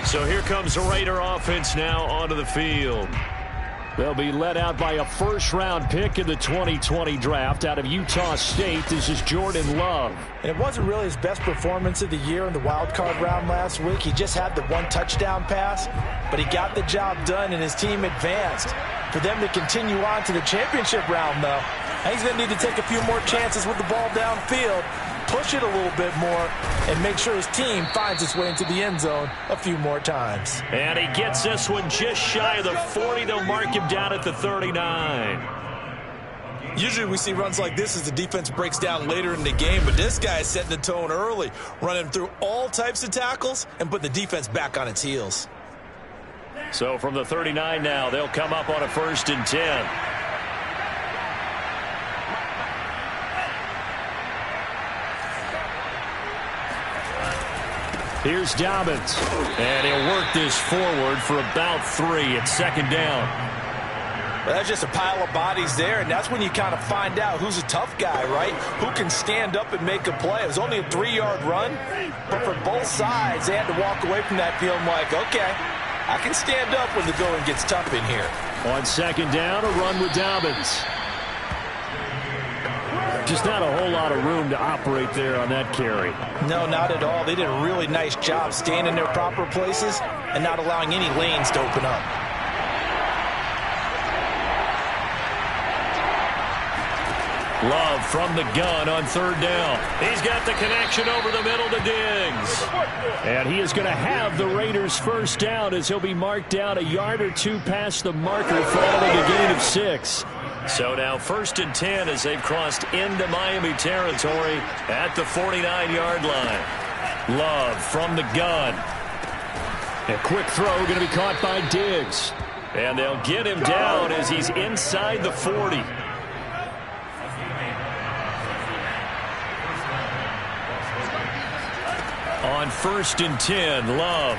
So here comes the Raider offense now onto the field. They'll be led out by a first-round pick in the 2020 draft out of Utah State. This is Jordan Love. And it wasn't really his best performance of the year in the wild card round last week. He just had the one touchdown pass, but he got the job done and his team advanced. For them to continue on to the championship round, though, he's going to need to take a few more chances with the ball downfield, push it a little bit more, and make sure his team finds its way into the end zone a few more times. And he gets this one just shy of the 40. They'll mark him down at the 39. Usually we see runs like this as the defense breaks down later in the game, but this guy is setting the tone early, running through all types of tackles and put the defense back on its heels. So from the 39 now, they'll come up on a 1st and 10. Here's Dobbins, and he'll work this forward for about 3. It's 2nd down. Well, that's just a pile of bodies there, and that's when you kind of find out who's a tough guy, right? Who can stand up and make a play. It was only a 3-yard run, but for both sides, they had to walk away from that feeling like, okay, I can stand up when the going gets tough in here. On 2nd down, a run with Dobbins. Just not a whole lot of room to operate there on that carry. No, not at all. They did a really nice job staying in their proper places and not allowing any lanes to open up. Love from the gun on 3rd down. He's got the connection over the middle to Diggs. And he is going to have the Raiders' 1st down as he'll be marked down a yard or 2 past the marker following a gain of 6. So now 1st and 10 as they've crossed into Miami territory at the 49-yard line. Love from the gun. A quick throw going to be caught by Diggs. And they'll get him down as he's inside the 40. On 1st and 10, Love.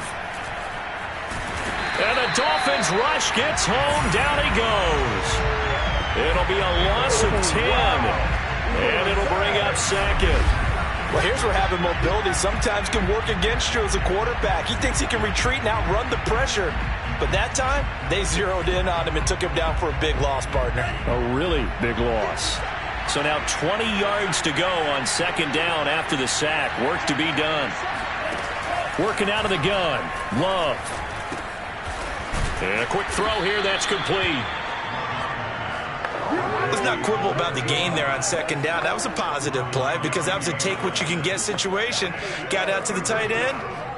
And the Dolphins rush gets home. Down he goes. It'll be a loss of 10, and it'll bring up 2nd. Well, here's where having mobility sometimes can work against you as a quarterback. He thinks he can retreat and outrun the pressure, but that time, they zeroed in on him and took him down for a big loss, partner. A really big loss. So now 20 yards to go on 2nd down after the sack. Work to be done. Working out of the gun, Love. And a quick throw here, that's complete. Let's not quibble about the gain there on 2nd down. That was a positive play because that was a take-what-you-can-get situation. Got out to the tight end.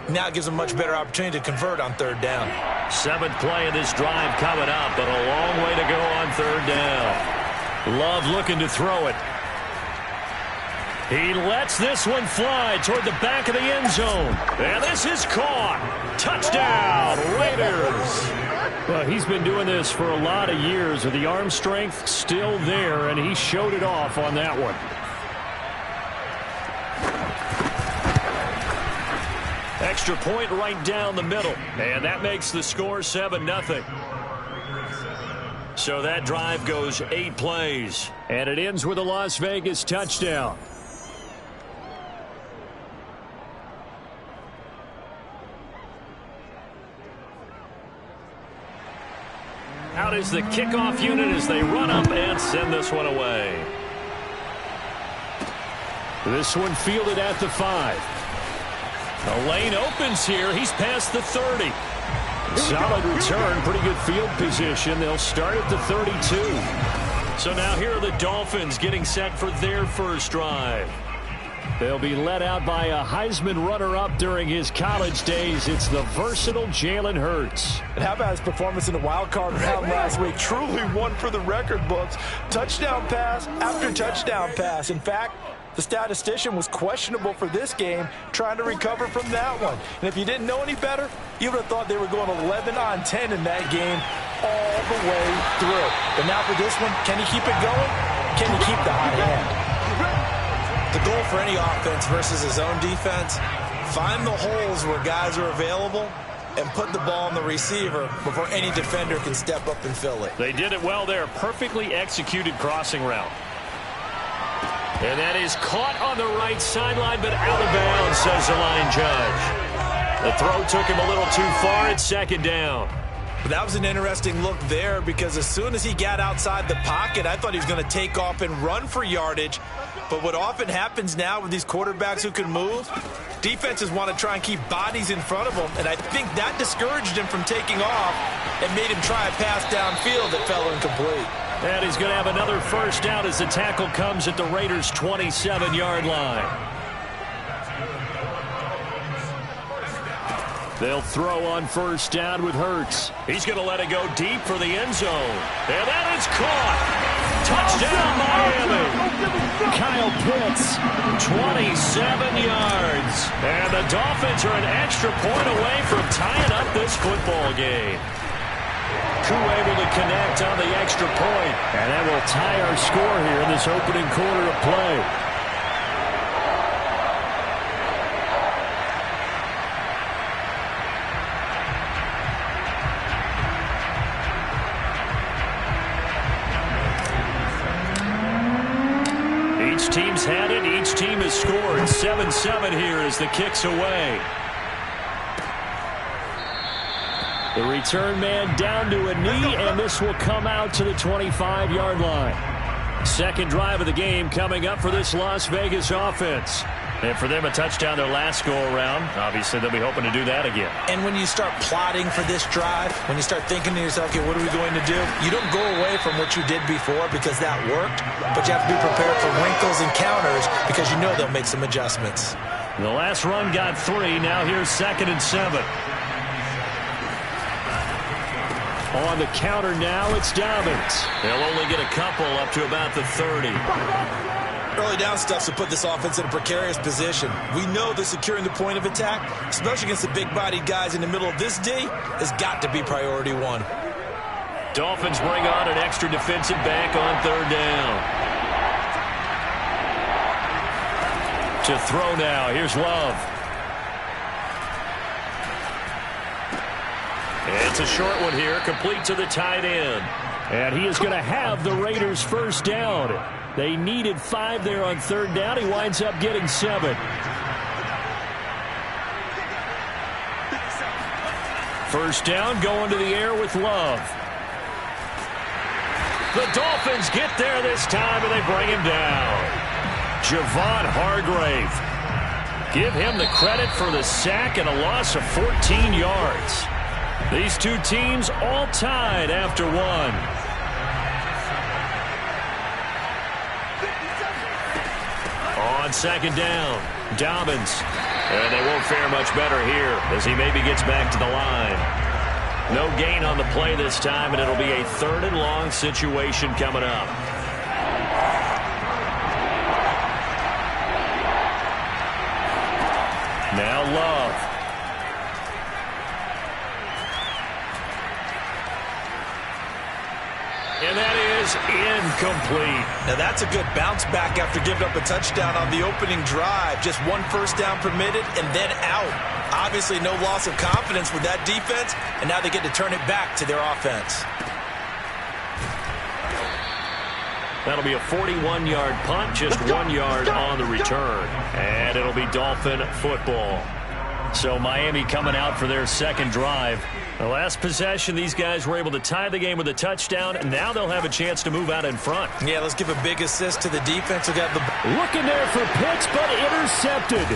Now it gives them a much better opportunity to convert on 3rd down. 7th play of this drive coming up, but a long way to go on 3rd down. Love looking to throw it. He lets this one fly toward the back of the end zone. And this is caught. Touchdown, Raiders. Well, he's been doing this for a lot of years with the arm strength still there, and he showed it off on that one. Extra point right down the middle, and that makes the score 7-0. So that drive goes 8 plays, and it ends with a Las Vegas touchdown. Out is the kickoff unit as they run up and send this one away. This one fielded at the 5. The lane opens here. He's past the 30. Solid return. Pretty good field position. They'll start at the 32. So now here are the Dolphins getting set for their 1st drive. They'll be led out by a Heisman runner-up during his college days. It's the versatile Jalen Hurts. And how about his performance in the wild card round last week? Truly one for the record books. Touchdown pass after touchdown pass. In fact, the statistician was questionable for this game, trying to recover from that one. And if you didn't know any better, you would have thought they were going 11 on 10 in that game all the way through. But now for this one, can he keep it going? Can he keep the hot hand? The goal for any offense versus his own defense, find the holes where guys are available and put the ball on the receiver before any defender can step up and fill it. They did it well there. Perfectly executed crossing route. And that is caught on the right sideline, but out of bounds, says the line judge. The throw took him a little too far. It's second down. That was an interesting look there because as soon as he got outside the pocket, I thought he was going to take off and run for yardage. But what often happens now with these quarterbacks who can move, defenses want to try and keep bodies in front of them, and I think that discouraged him from taking off and made him try a pass downfield that fell incomplete. And he's going to have another first down as the tackle comes at the Raiders' 27-yard line. They'll throw on first down with Hurts. He's going to let it go deep for the end zone. And that is caught. Touchdown, Miami. Kyle Pitts, 27 yards. And the Dolphins are an extra point away from tying up this football game. Koo able to connect on the extra point. And that will tie our score here in this opening quarter of play. Each team's had it. Each team has scored. 7-7 here as the kick's away. The return man down to a knee, and this will come out to the 25-yard line. Second drive of the game coming up for this Las Vegas offense. And for them, a touchdown their last go-around. Obviously, they'll be hoping to do that again. And when you start plotting for this drive, when you start thinking to yourself, okay, what are we going to do? You don't go away from what you did before because that worked, but you have to be prepared for wrinkles and counters because you know they'll make some adjustments. The last run got 3. Now here's 2nd and 7. On the counter now, it's Dobbins. They'll only get a couple up to about the 30. Early down stuff to put this offense in a precarious position. We know that securing the point of attack, especially against the big-bodied guys in the middle of this D, has got to be priority one. Dolphins bring on an extra defensive back on third down. To throw now, here's Love. It's a short one here, complete to the tight end. And he is going to have the Raiders first down. They needed 5 there on third down. He winds up getting 7. First down, going to the air with Love. The Dolphins get there this time, and they bring him down. Javon Hargrave. Give him the credit for the sack and a loss of 14 yards. These two teams all tied after one. On second down, Dobbins. And they won't fare much better here as he maybe gets back to the line. No gain on the play this time, and it'll be a 3rd and long situation coming up. Now Love. And that is incomplete. Now that's a good bounce back after giving up a touchdown on the opening drive. Just 1 first down permitted and then out. Obviously no loss of confidence with that defense, and now they get to turn it back to their offense. That'll be a 41-yard punt, just 1 yard on the return. And it'll be Dolphin football. So Miami coming out for their second drive. The last possession, these guys were able to tie the game with a touchdown, and now they'll have a chance to move out in front. Yeah, let's give a big assist to the defense who got the... Looking there for Pitts, but intercepted.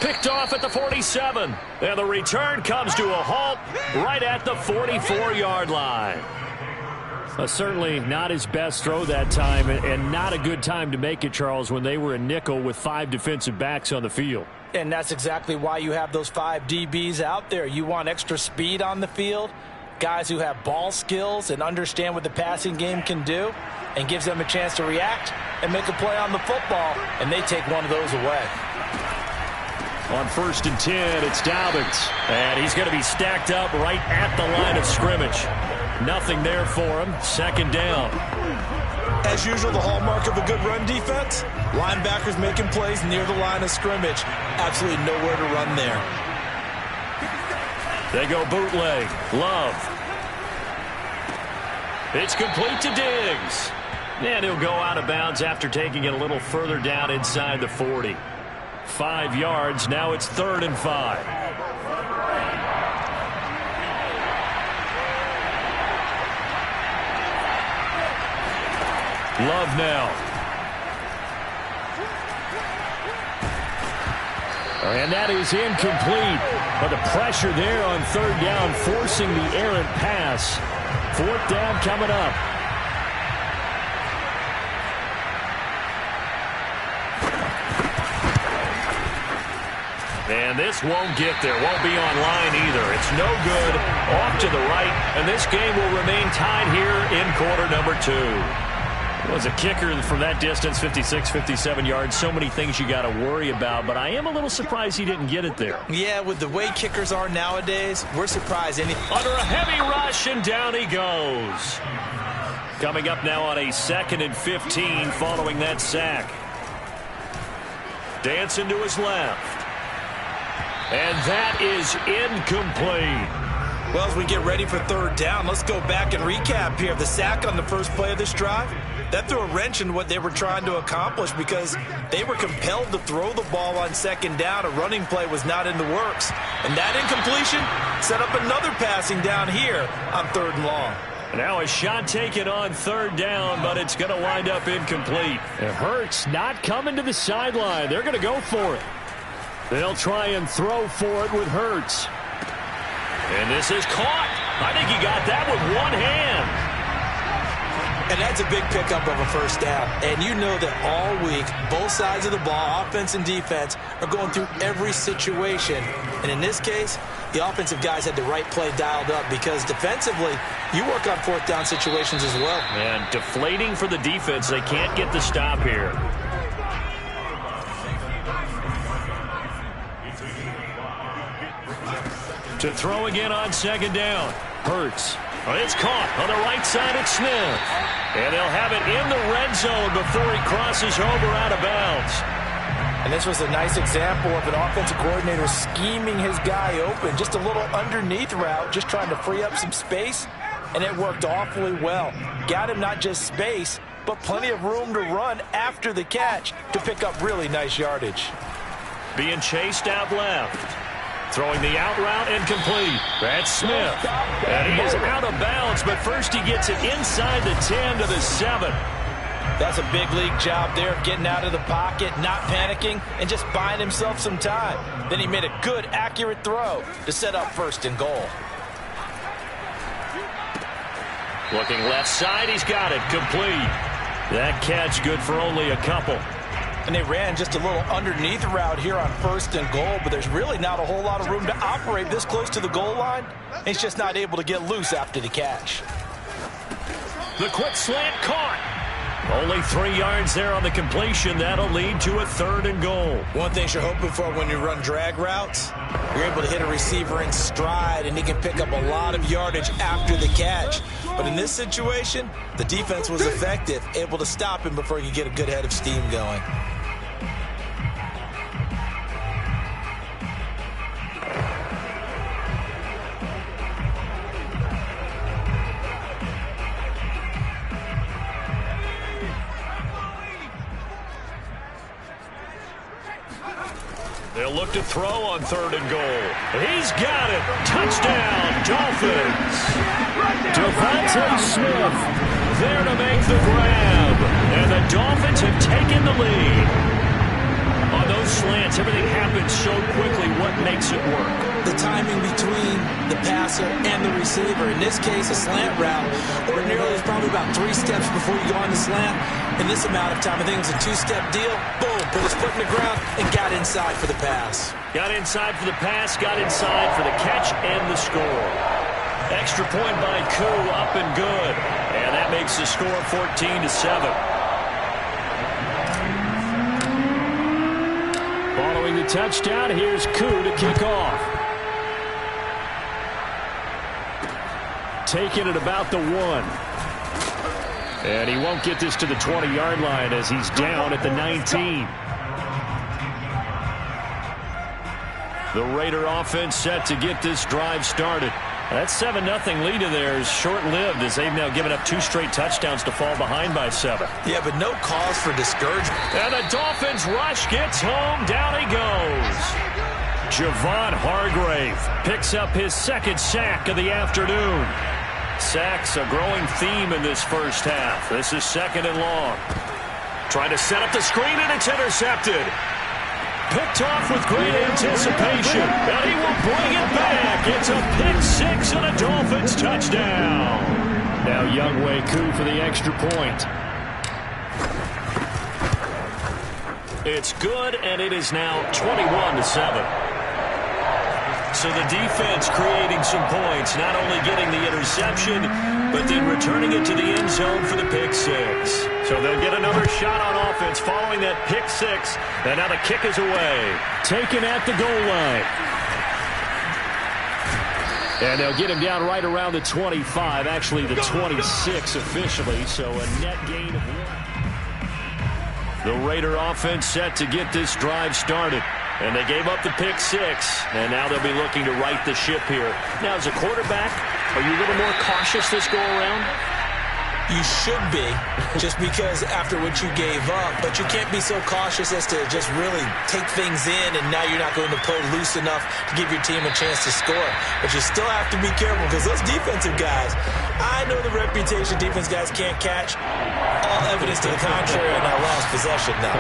Picked off at the 47. And the return comes to a halt right at the 44-yard line. Certainly not his best throw that time, and not a good time to make it, Charles, when they were a nickel with 5 defensive backs on the field. And that's exactly why you have those 5 DBs out there. You want extra speed on the field, guys who have ball skills and understand what the passing game can do, and gives them a chance to react and make a play on the football, and they take one of those away. On 1st and 10, it's Dobbins. And he's going to be stacked up right at the line of scrimmage. Nothing there for him. Second down. As usual, the hallmark of a good run defense, linebackers making plays near the line of scrimmage. Absolutely nowhere to run there. They go bootleg. Love. It's complete to Diggs. And he'll go out of bounds after taking it a little further down inside the 40. 5 yards. Now it's 3rd and 5. Love now. And that is incomplete. But the pressure there on third down, forcing the errant pass. Fourth down coming up. And this won't get there. Won't be online either. It's no good. Off to the right. And this game will remain tied here in quarter number 2. Was a kicker from that distance, 56, 57 yards. So many things you got to worry about, but I am a little surprised he didn't get it there. Yeah, with the way kickers are nowadays, we're surprised. Under a heavy rush, and down he goes. Coming up now on a 2nd and 15 following that sack. Dancing to his left. And that is incomplete. Well, as we get ready for third down, let's go back and recap here. The sack on the first play of this drive, that threw a wrench in what they were trying to accomplish because they were compelled to throw the ball on second down. A running play was not in the works. And that incompletion set up another passing down here on 3rd and long. Now a shot taken on 3rd down, but it's going to wind up incomplete. It hurts not coming to the sideline. They're going to go for it. They'll try and throw for it with Hurts. And this is caught. I think he got that with one hand. And that's a big pickup of a first down. And you know that all week, both sides of the ball, offense and defense, are going through every situation. And in this case, the offensive guys had the right play dialed up because defensively, you work on 4th down situations as well. And deflating for the defense. They can't get the stop here. To throw again on 2nd down. Hurts. It's caught on the right side at Smith. And they'll have it in the red zone before he crosses over out of bounds. And this was a nice example of an offensive coordinator scheming his guy open. Just a little underneath route, just trying to free up some space. And it worked awfully well. Got him not just space, but plenty of room to run after the catch to pick up really nice yardage. Being chased out left. Throwing the out route incomplete. That's Smith. And he is out of bounds, but first he gets it inside the 10 to the 7. That's a big league job there of getting out of the pocket, not panicking, and just buying himself some time. Then he made a good, accurate throw to set up 1st and goal. Looking left side, he's got it. Complete. That catch good for only a couple. And they ran just a little underneath route here on 1st and goal, but there's really not a whole lot of room to operate this close to the goal line. He's just not able to get loose after the catch. The quick slant caught. Only 3 yards there on the completion. That'll lead to a 3rd and goal. One thing you're hoping for when you run drag routes, you're able to hit a receiver in stride, and he can pick up a lot of yardage after the catch. But in this situation, the defense was effective, able to stop him before he could get a good head of steam going. They'll look to throw on 3rd and goal. He's got it. Touchdown, Dolphins. Devontae Smith there to make the grab. And the Dolphins have taken the lead. On those slants, everything happens so quickly. What makes it work? The timing between the passer and the receiver. In this case, a slant route. Ordinarily, it's probably about 3 steps before you go on the slant. In this amount of time, I think it was a 2-step deal. Boom, put his foot in the ground and got inside for the pass. Got inside for the pass, got inside for the catch and the score. Extra point by Koo, up and good. And that makes the score 14-7. Following the touchdown, here's Koo to kick off. Taking it about the 1. And he won't get this to the 20-yard line as he's down at the 19. The Raider offense set to get this drive started. That 7-0 lead of theirs short-lived as they've now given up 2 straight touchdowns to fall behind by 7. Yeah, but no cause for discouragement. And the Dolphins rush gets home. Down he goes. Javon Hargrave picks up his 2nd sack of the afternoon. Sacks, a growing theme in this first half. This is 2nd and long. Trying to set up the screen, and it's intercepted. Picked off with great anticipation, and he will bring it back. It's a pick 6 and a Dolphins touchdown. Now Younghoe Koo for the extra point. It's good, and it is now 21-7. So the defense creating some points, not only getting the interception, but then returning it to the end zone for the pick 6. So they'll get another shot on offense following that pick 6, and now the kick is away. Taken at the goal line. And they'll get him down right around the 25, actually the 26 officially, so a net gain of 1. The Raider offense set to get this drive started. And they gave up the pick 6, and now they'll be looking to right the ship here. Now, as a quarterback, are you a little more cautious this go-around? You should be, just because after what you gave up. But you can't be so cautious as to just really take things in, and now you're not going to play loose enough to give your team a chance to score. But you still have to be careful, because those defensive guys, I know the reputation defense guys can't catch. All evidence to the contrary in that last possession now.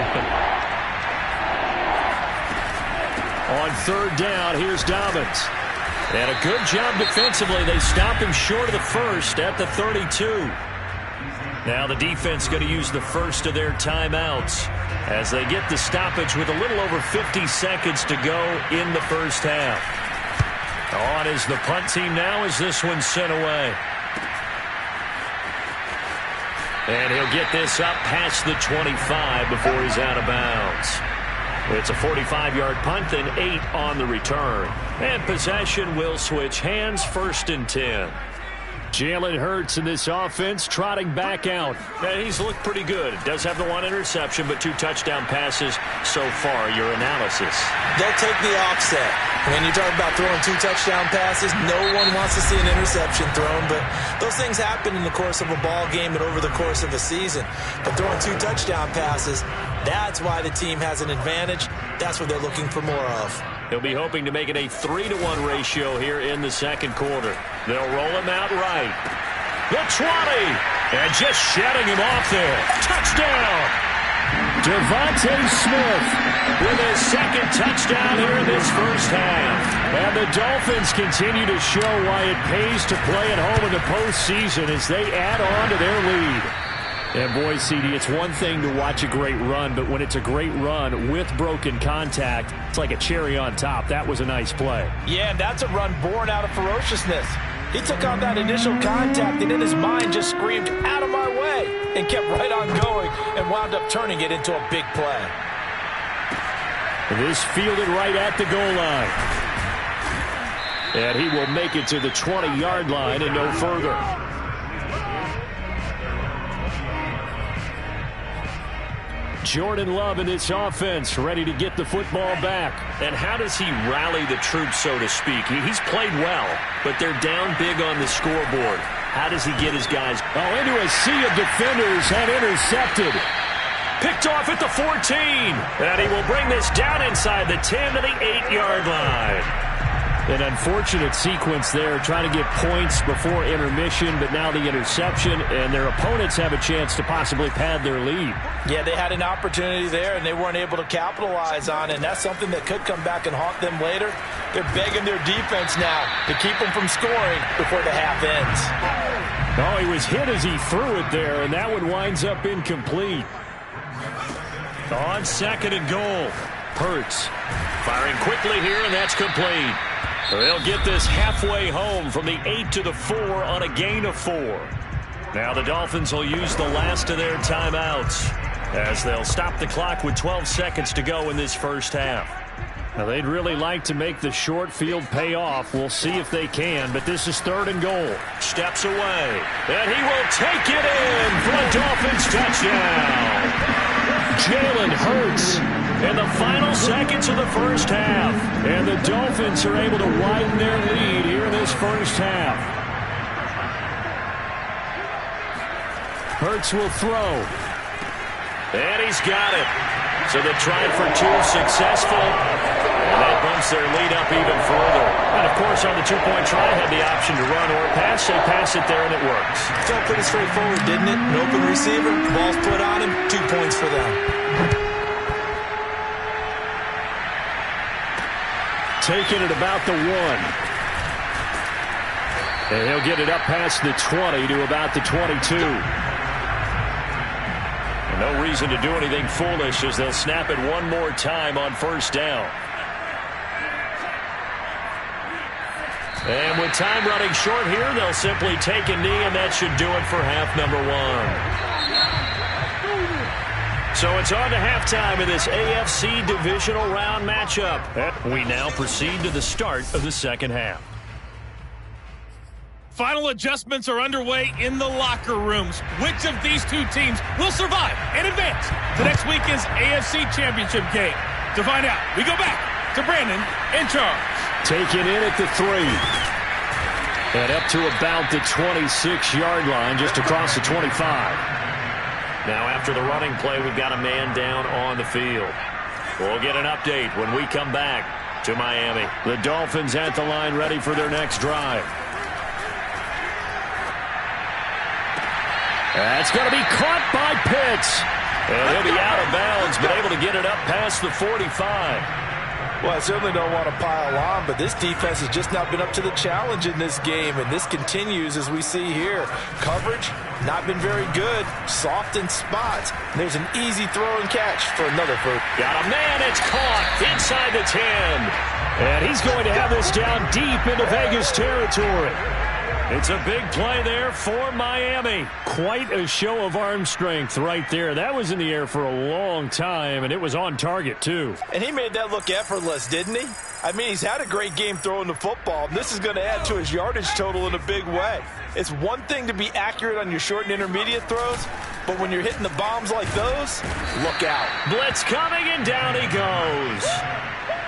On 3rd down, here's Dobbins. And a good job defensively. They stop him short of the first at the 32. Now the defense going to use the first of their timeouts as they get the stoppage with a little over 50 seconds to go in the first half. On is the punt team now as this one's sent away. And he'll get this up past the 25 before he's out of bounds. It's a 45-yard punt, then 8 on the return. And possession will switch hands, 1st and 10. Jalen Hurts in this offense trotting back out. Now, he's looked pretty good. Does have the 1 interception, but 2 touchdown passes so far. Your analysis? They'll take the offset. When you talk about throwing 2 touchdown passes, no one wants to see an interception thrown, but those things happen in the course of a ball game and over the course of a season. But throwing 2 touchdown passes, that's why the team has an advantage. That's what they're looking for more of. He'll be hoping to make it a 3-to-1 ratio here in the 2nd quarter. They'll roll him out right. The 20, and just shutting him off there. Touchdown! Devontae Smith with his 2nd touchdown here in this first half. And the Dolphins continue to show why it pays to play at home in the postseason as they add on to their lead. And boy, CD, it's one thing to watch a great run, but when it's a great run with broken contact, it's like a cherry on top. That was a nice play. Yeah, and that's a run born out of ferociousness. He took on that initial contact, and in his mind just screamed, "Out of my way," and kept right on going and wound up turning it into a big play. This fielded right at the goal line. And he will make it to the 20-yard line and no further. Jordan Love in this offense, ready to get the football back. And how does he rally the troops, so to speak? He's played well, but they're down big on the scoreboard. How does he get his guys? Oh, into a sea of defenders and intercepted. Picked off at the 14. And he will bring this down inside the 10 to the 8-yard line. An unfortunate sequence there, trying to get points before intermission, but now the interception, and their opponents have a chance to possibly pad their lead. Yeah, they had an opportunity there, and they weren't able to capitalize on it, and that's something that could come back and haunt them later. They're begging their defense now to keep them from scoring before the half ends. Oh, he was hit as he threw it there, and that one winds up incomplete. On 2nd and goal, Hurts firing quickly here, and that's complete. They'll get this halfway home from the 8 to the 4 on a gain of 4. Now the Dolphins will use the last of their timeouts as they'll stop the clock with 12 seconds to go in this first half. Now they'd really like to make the short field pay off. We'll see if they can, but this is 3rd and goal. Steps away, and he will take it in for a Dolphins touchdown. Jalen Hurts in the final seconds of the first half. And the Dolphins are able to widen their lead here in this first half. Hurts will throw. And he's got it. So they tried for 2, successful. And that bumps their lead up even further. And, of course, on the two-point try, had the option to run or pass. They pass it there, and it works. Felt pretty straightforward, didn't it? An open receiver, ball's put on him, 2 points for them. Taking it about the 1. And he'll get it up past the 20 to about the 22. And no reason to do anything foolish as they'll snap it one more time on first down. And with time running short here, they'll simply take a knee, and that should do it for half number 1. So it's on to halftime in this AFC divisional round matchup. We now proceed to the start of the second half. Final adjustments are underway in the locker rooms. Which of these two teams will survive and advance to next weekend's AFC Championship game? To find out, we go back to Brandon and Charles. Taken in at the 3. And up to about the 26-yard line, just across the 25. Now after the running play, we've got a man down on the field. We'll get an update when we come back to Miami. The Dolphins at the line ready for their next drive. That's going to be caught by Pitts. And he'll be out of bounds, but able to get it up past the 45. Well, I certainly don't want to pile on, but this defense has just not been up to the challenge in this game, and this continues as we see here. Coverage, not been very good. Soft in spots. And there's an easy throw and catch for another first. Got a man, it's caught inside the 10. And he's going to have this down deep into Vegas territory. It's a big play there for Miami. Quite a show of arm strength right there. That was in the air for a long time, and it was on target, too. And he made that look effortless, didn't he? I mean, he's had a great game throwing the football, and this is going to add to his yardage total in a big way. It's one thing to be accurate on your short and intermediate throws, but when you're hitting the bombs like those, look out. Blitz coming, and down he goes.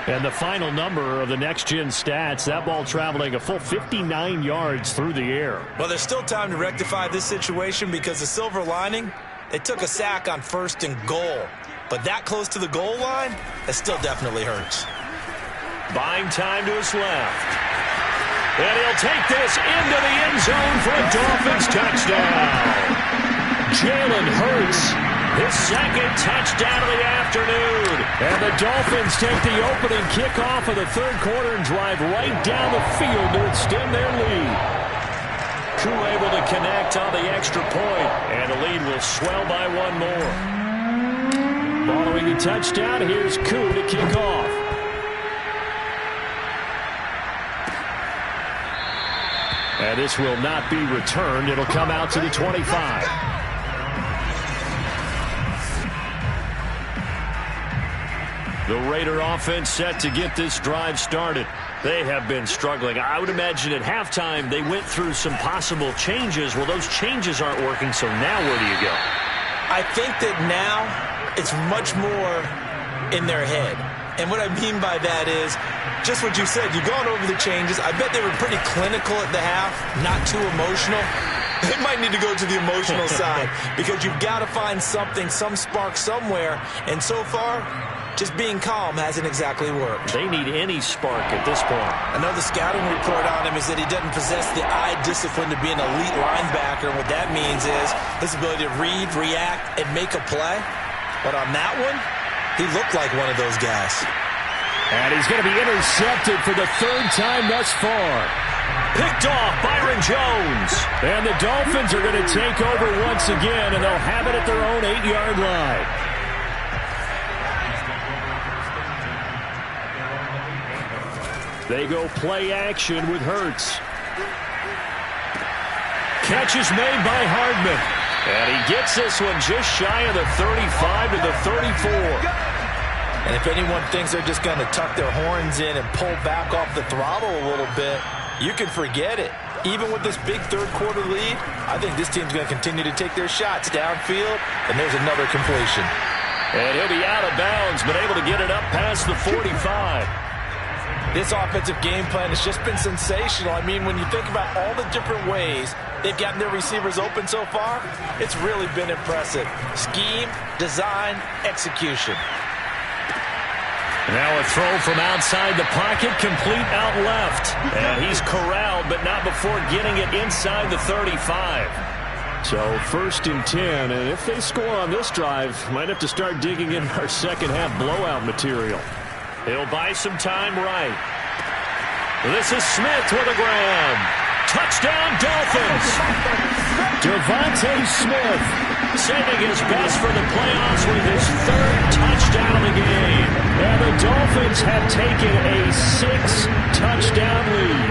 And the final number of the next-gen stats, that ball traveling a full 59 yards through the air. Well, there's still time to rectify this situation because the silver lining, they took a sack on 1st and goal. But that close to the goal line, that still definitely hurts. Buying time to his left. And he'll take this into the end zone for a Dolphins touchdown. Jalen Hurts. His second touchdown of the afternoon. And the Dolphins take the opening kickoff of the third quarter and drive right down the field to extend their lead. Koo able to connect on the extra point, and the lead will swell by one more. Following the touchdown, here's Koo to kick off. And this will not be returned. It'll come out to the 25. The Raider offense set to get this drive started. They have been struggling. I would imagine at halftime they went through some possible changes. Well, those changes aren't working, so now where do you go? I think that now it's much more in their head. And what I mean by that is just what you said. You've gone over the changes. I bet they were pretty clinical at the half, not too emotional. They might need to go to the emotional side because you've got to find something, some spark somewhere. And so far, just being calm hasn't exactly worked. They need any spark at this point. I know the scouting report on him is that he doesn't possess the eye discipline to be an elite linebacker. What that means is his ability to read, react, and make a play. But on that one, he looked like one of those guys. And he's going to be intercepted for the third time thus far. Picked off Byron Jones. And the Dolphins are going to take over once again, and they'll have it at their own 8-yard line. They go play action with Hurts. Catch is made by Hardman. And he gets this one just shy of the 35 to the 34. And if anyone thinks they're just going to tuck their horns in and pull back off the throttle a little bit, you can forget it. Even with this big third quarter lead, I think this team's going to continue to take their shots downfield, and there's another completion. And he'll be out of bounds, but able to get it up past the 45. This offensive game plan has just been sensational. I mean, when you think about all the different ways they've gotten their receivers open so far, it's really been impressive. Scheme, design, execution. Now a throw from outside the pocket, complete out left. And he's corralled, but not before getting it inside the 35. So 1st and 10, and if they score on this drive, might have to start digging in our second half blowout material. He'll buy some time right. This is Smith with a grab. Touchdown, Dolphins. Devontae Smith saving his best for the playoffs with his 3rd touchdown of the game. And the Dolphins have taken a 6-touchdown lead.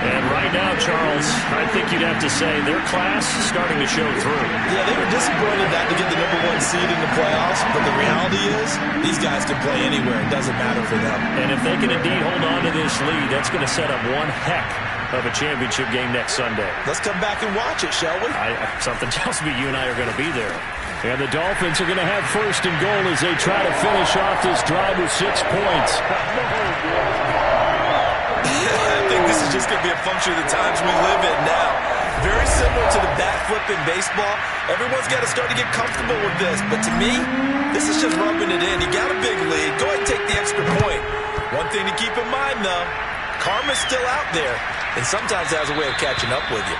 And right now, Charles, I think you'd have to say their class is starting to show through. Yeah, they were disappointed not to get the #1 seed in the playoffs, but the reality is these guys can play anywhere. It doesn't matter for them. And if they can indeed hold on to this lead, that's going to set up one heck of a championship game next Sunday. Let's come back and watch it, shall we? Something tells me you and I are going to be there. And the Dolphins are going to have 1st and goal as they try to finish off this drive with 6 points. I think this is just going to be a function of the times we live in now. Very similar to the bat flip in baseball. Everyone's got to start to get comfortable with this. But to me, this is just rubbing it in. You got a big lead. Go ahead and take the extra point. One thing to keep in mind, though, karma's still out there. And sometimes it has a way of catching up with you.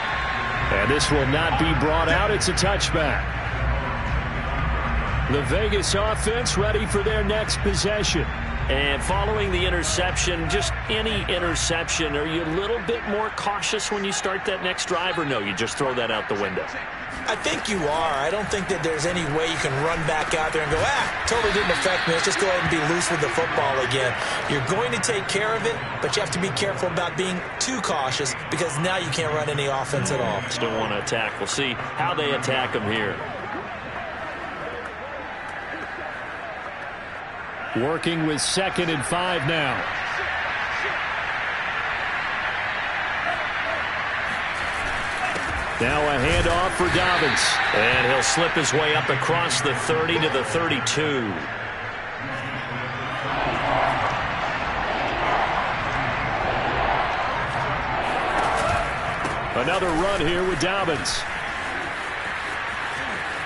And this will not be brought out. It's a touchback. The Vegas offense ready for their next possession. And following the interception, just any interception, are you a little bit more cautious when you start that next drive, or no, you just throw that out the window? I think you are. I don't think that there's any way you can run back out there and go, totally didn't affect me. Let's just go ahead and be loose with the football again. You're going to take care of it, but you have to be careful about being too cautious because now you can't run any offense at all. Still want to attack. We'll see how they attack them here. Working with 2nd and 5 now. Now a handoff for Dobbins. And he'll slip his way up across the 30 to the 32. Another run here with Dobbins.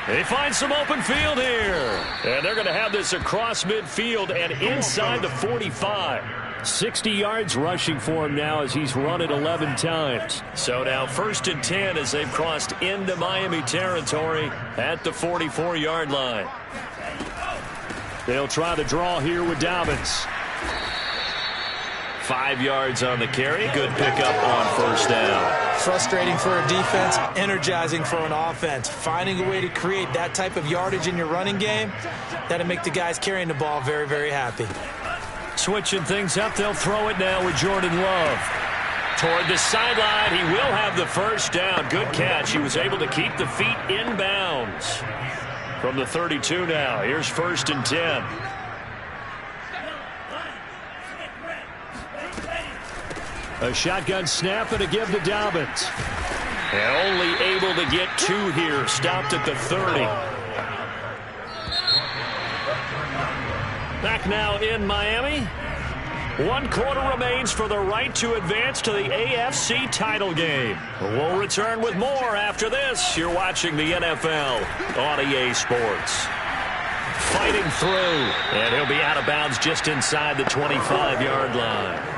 They find some open field here. And they're going to have this across midfield and inside the 45. 60 yards rushing for him now as he's run it 11 times. So now 1st and 10 as they've crossed into Miami territory at the 44-yard line. They'll try the draw here with Dobbins. 5 yards on the carry. Good pickup on 1st down. Frustrating for a defense, energizing for an offense. Finding a way to create that type of yardage in your running game, that'll make the guys carrying the ball very, very happy. Switching things up, they'll throw it now with Jordan Love. Toward the sideline, he will have the 1st down. Good catch. He was able to keep the feet in bounds. From the 32 now, here's 1st and 10. A shotgun snap and a give to Dobbins. And only able to get 2 here. Stopped at the 30. Back now in Miami. 1 quarter remains for the right to advance to the AFC title game. We'll return with more after this. You're watching the NFL on EA Sports. Fighting through. And he'll be out of bounds just inside the 25-yard line.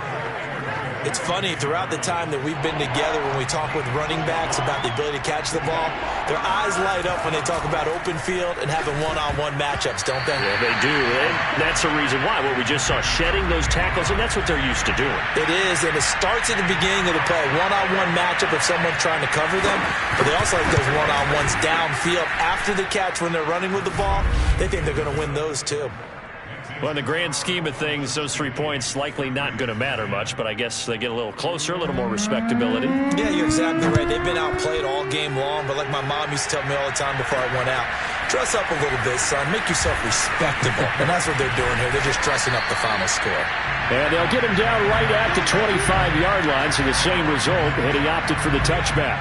It's funny, throughout the time that we've been together, when we talk with running backs about the ability to catch the ball, their eyes light up when they talk about open field and having one-on-one matchups, don't they? Yeah, they do. And that's the reason why. What we just saw, shedding those tackles, and that's what they're used to doing. It is, and it starts at the beginning of the play. One-on-one matchup if someone's trying to cover them, but they also like those one-on-ones downfield after the catch when they're running with the ball. They think they're going to win those, too. Well, in the grand scheme of things, those 3 points likely not going to matter much, but I guess they get a little closer, a little more respectability. Yeah, you're exactly right. They've been outplayed all game long, but like my mom used to tell me all the time before I went out, dress up a little bit, son. Make yourself respectable. And that's what they're doing here. They're just dressing up the final score. And they'll get him down right at the 25-yard line, so the same result, and he opted for the touchback.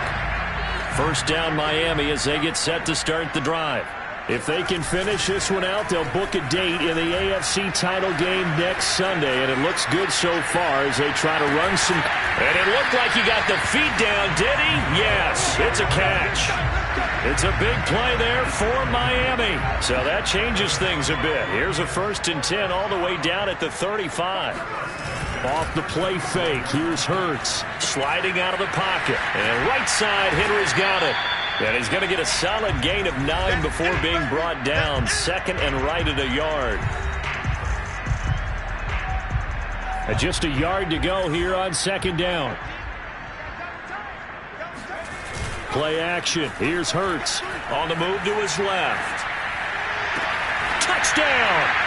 1st down Miami as they get set to start the drive. If they can finish this one out, they'll book a date in the AFC title game next Sunday, and it looks good so far as they try to run some. And it looked like he got the feet down, did he? Yes, it's a catch. It's a big play there for Miami. So that changes things a bit. Here's a 1st and 10 all the way down at the 35. Off the play fake. Here's Hurts sliding out of the pocket. And right side, Henry's got it. And he's going to get a solid gain of 9 before being brought down. 2nd and right at a yard. And just a yard to go here on 2nd down. Play action. Here's Hurts on the move to his left. Touchdown!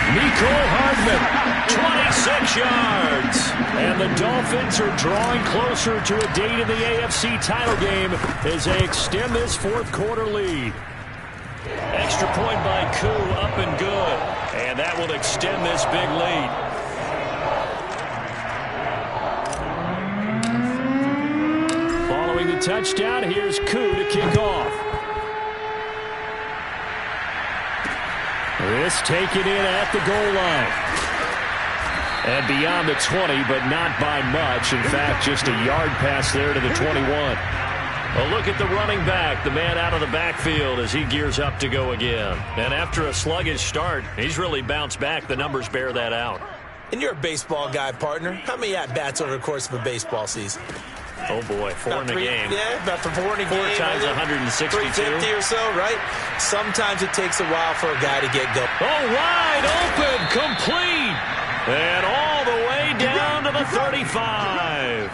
Mecole Hardman, 26 yards. And the Dolphins are drawing closer to a date in the AFC title game as they extend this 4th quarter lead. Extra point by Koo, up and good. And that will extend this big lead. Following the touchdown, here's Koo to kick off. This taken in at the goal line. And beyond the 20, but not by much. In fact, just a yard pass there to the 21. A look at the running back, the man out of the backfield as he gears up to go again. And after a sluggish start, he's really bounced back. The numbers bear that out. And you're a baseball guy, partner. How many at-bats over the course of a baseball season? Oh, boy, 4 in a game. Yeah, about 4 in a game. 4 times 162. 350 or so, right? Sometimes it takes a while for a guy to get going. Oh, wide open, complete. And all the way down to the 35.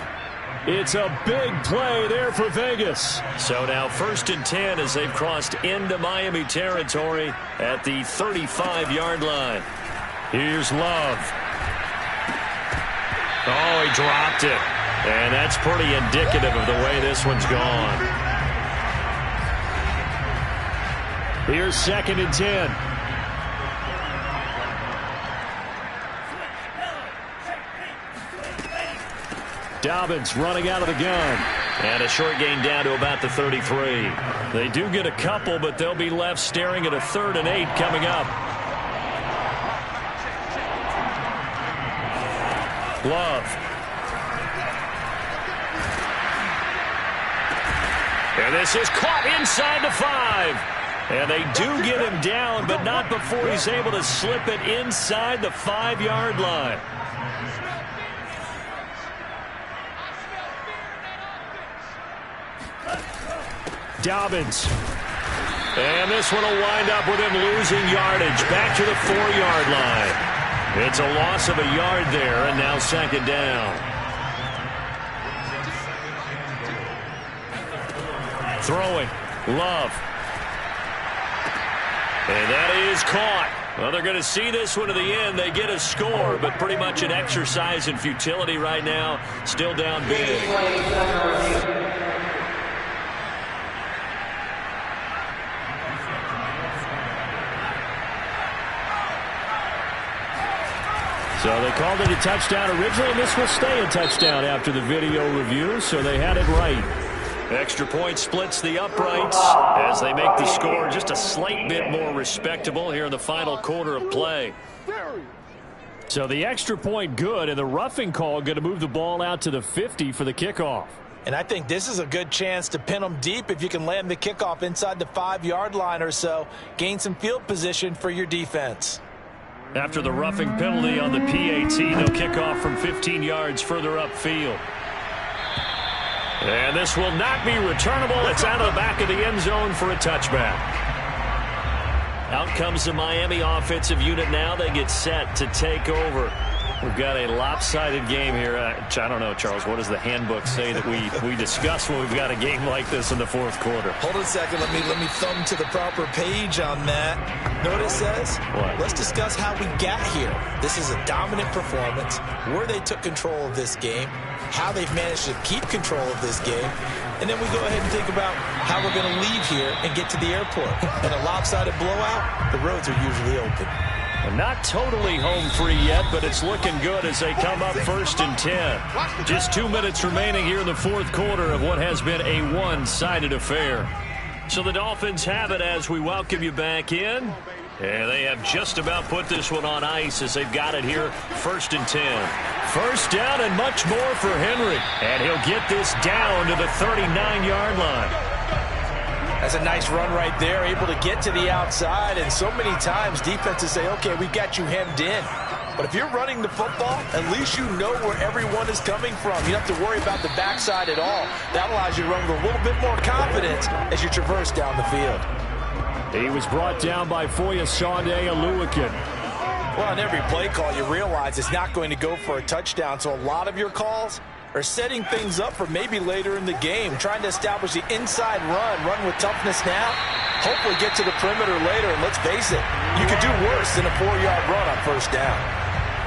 It's a big play there for Vegas. So now 1st and 10 as they've crossed into Miami territory at the 35-yard line. Here's Love. Oh, he dropped it. And that's pretty indicative of the way this one's gone. Here's 2nd and 10. Dobbins running out of the gun. And a short gain down to about the 33. They do get a couple, but they'll be left staring at a 3rd and 8 coming up. Love. And this is caught inside the 5. And they do get him down, but not before he's able to slip it inside the 5-yard line. Dobbins. And this one will wind up with him losing yardage back to the 4-yard line. It's a loss of a yard there, and now 2nd down. Throwing. Love. And that is caught. Well, they're going to see this one to the end. They get a score, but pretty much an exercise in futility right now. Still down big. So they called it a touchdown originally, and this will stay a touchdown after the video review, so they had it right. Extra point splits the uprights as they make the score just a slight bit more respectable here in the final quarter of play. So the extra point good, and the roughing call going to move the ball out to the 50 for the kickoff. And I think this is a good chance to pin them deep if you can land the kickoff inside the 5-yard line or so. Gain some field position for your defense. After the roughing penalty on the PAT, they'll kick off from 15 yards further upfield. And this will not be returnable. It's out of the back of the end zone for a touchback. Out comes the Miami offensive unit now. They get set to take over. We've got a lopsided game here. I don't know, Charles, what does the handbook say that we discuss when we've got a game like this in the 4th quarter? Hold on a second. Let me thumb to the proper page on that. Know what it says? What? Let's discuss how we got here. This is a dominant performance, where they took control of this game, how they've managed to keep control of this game, and then we go ahead and think about how we're going to leave here and get to the airport. In a lopsided blowout, the roads are usually open. Not totally home free yet, but it's looking good as they come up 1st and 10. Just 2 minutes remaining here in the 4th quarter of what has been a one-sided affair. So the Dolphins have it as we welcome you back in. And they have just about put this one on ice as they've got it here, 1st and 10. First down and much more for Henry. And he'll get this down to the 39-yard line. That's a nice run right there, able to get to the outside. And so many times defenses say, okay, we got you hemmed in. But if you're running the football, at least you know where everyone is coming from. You don't have to worry about the backside at all. That allows you to run with a little bit more confidence as you traverse down the field. He was brought down by Foyesonde Oluwakin. Well, on every play call, you realize it's not going to go for a touchdown. So a lot of your calls are setting things up for maybe later in the game, trying to establish the inside run with toughness now, hopefully get to the perimeter later. And let's face it, you could do worse than a 4-yard run on first down.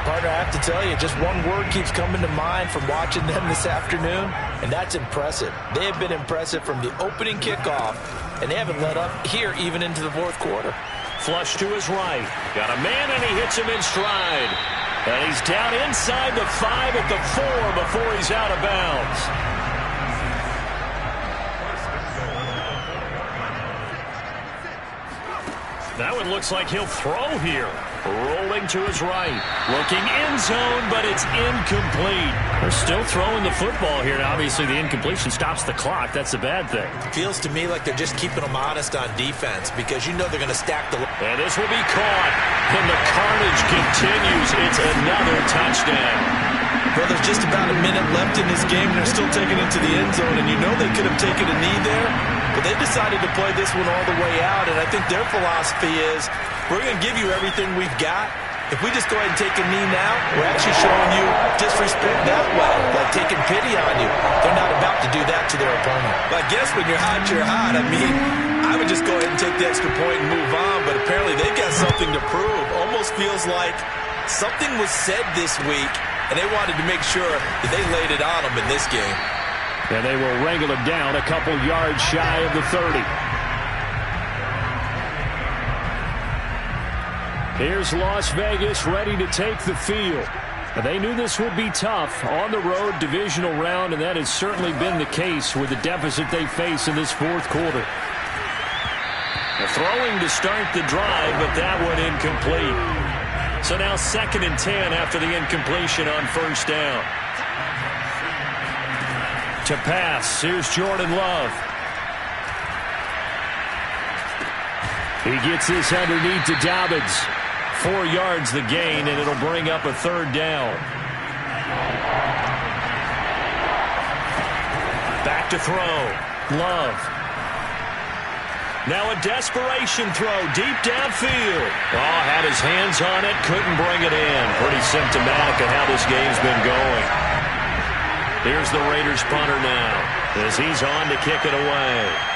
Partner, I have to tell you, just one word keeps coming to mind from watching them this afternoon, and that's impressive. They have been impressive from the opening kickoff, and they haven't let up here even into the fourth quarter. Flush to his right. Got a man, and he hits him in stride. And he's down inside the 5 at the 4 before he's out of bounds. That one looks like he'll throw here. Rolling to his right. Looking end zone, but it's incomplete. They're still throwing the football here. Now, obviously, the incompletion stops the clock. That's the bad thing. Feels to me like they're just keeping them honest on defense because you know they're going to stack the... And this will be caught. And the carnage continues. It's another touchdown. Well, there's just about a minute left in this game, and they're still taking it to the end zone. And you know they could have taken a knee there, but they decided to play this one all the way out. And I think their philosophy is, we're going to give you everything we've got. If we just go ahead and take a knee now, we're actually showing you disrespect that way, like taking pity on you. They're not about to do that to their opponent. But I guess when you're hot, you're hot. I mean, I would just go ahead and take the extra point and move on, but apparently they've got something to prove. Almost feels like something was said this week, and they wanted to make sure that they laid it on them in this game. And they will wrangle it down a couple yards shy of the 30. Here's Las Vegas ready to take the field. They knew this would be tough on the road divisional round, and that has certainly been the case with the deficit they face in this fourth quarter. They're throwing to start the drive, but that one incomplete. So now 2nd and 10 after the incompletion on first down. To pass, here's Jordan Love. He gets this underneath to Dobbins. 4 yards the gain, and it'll bring up a 3rd down. Back to throw. Love. Now a desperation throw deep downfield. Oh, had his hands on it, couldn't bring it in. Pretty symptomatic of how this game's been going. Here's the Raiders punter now as he's on to kick it away.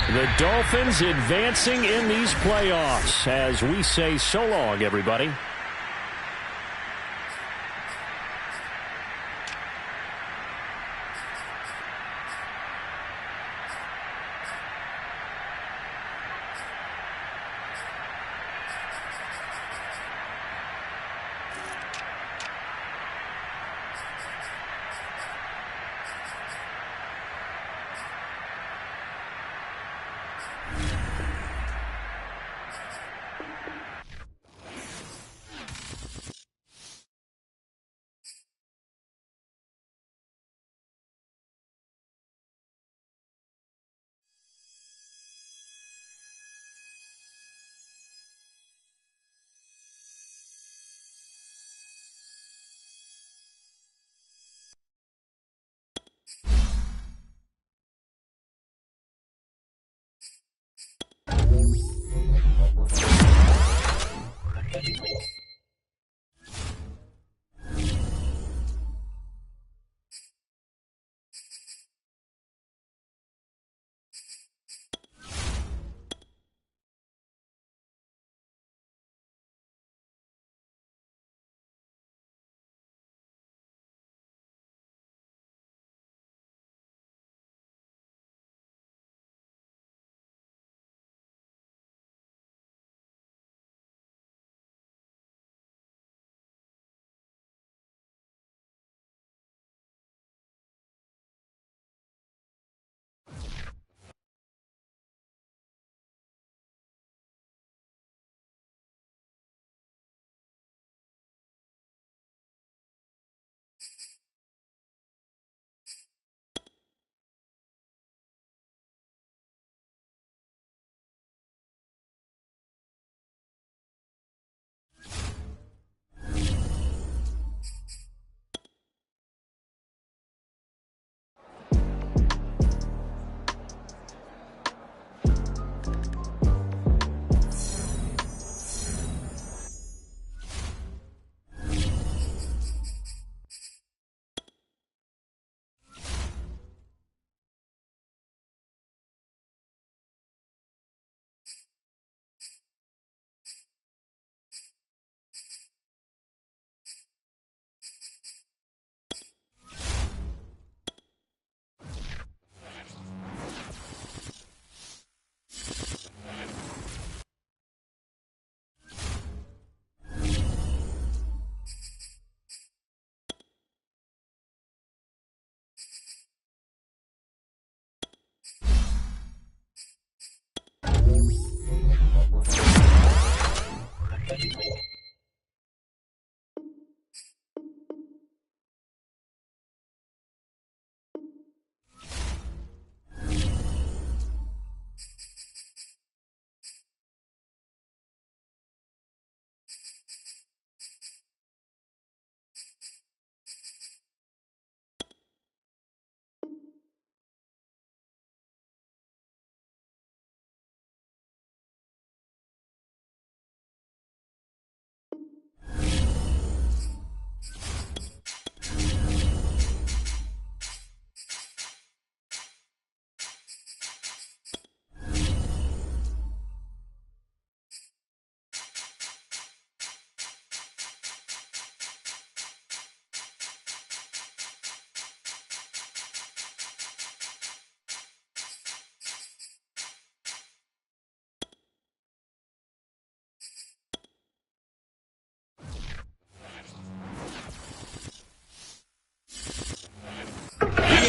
The Dolphins advancing in these playoffs as we say so long, everybody.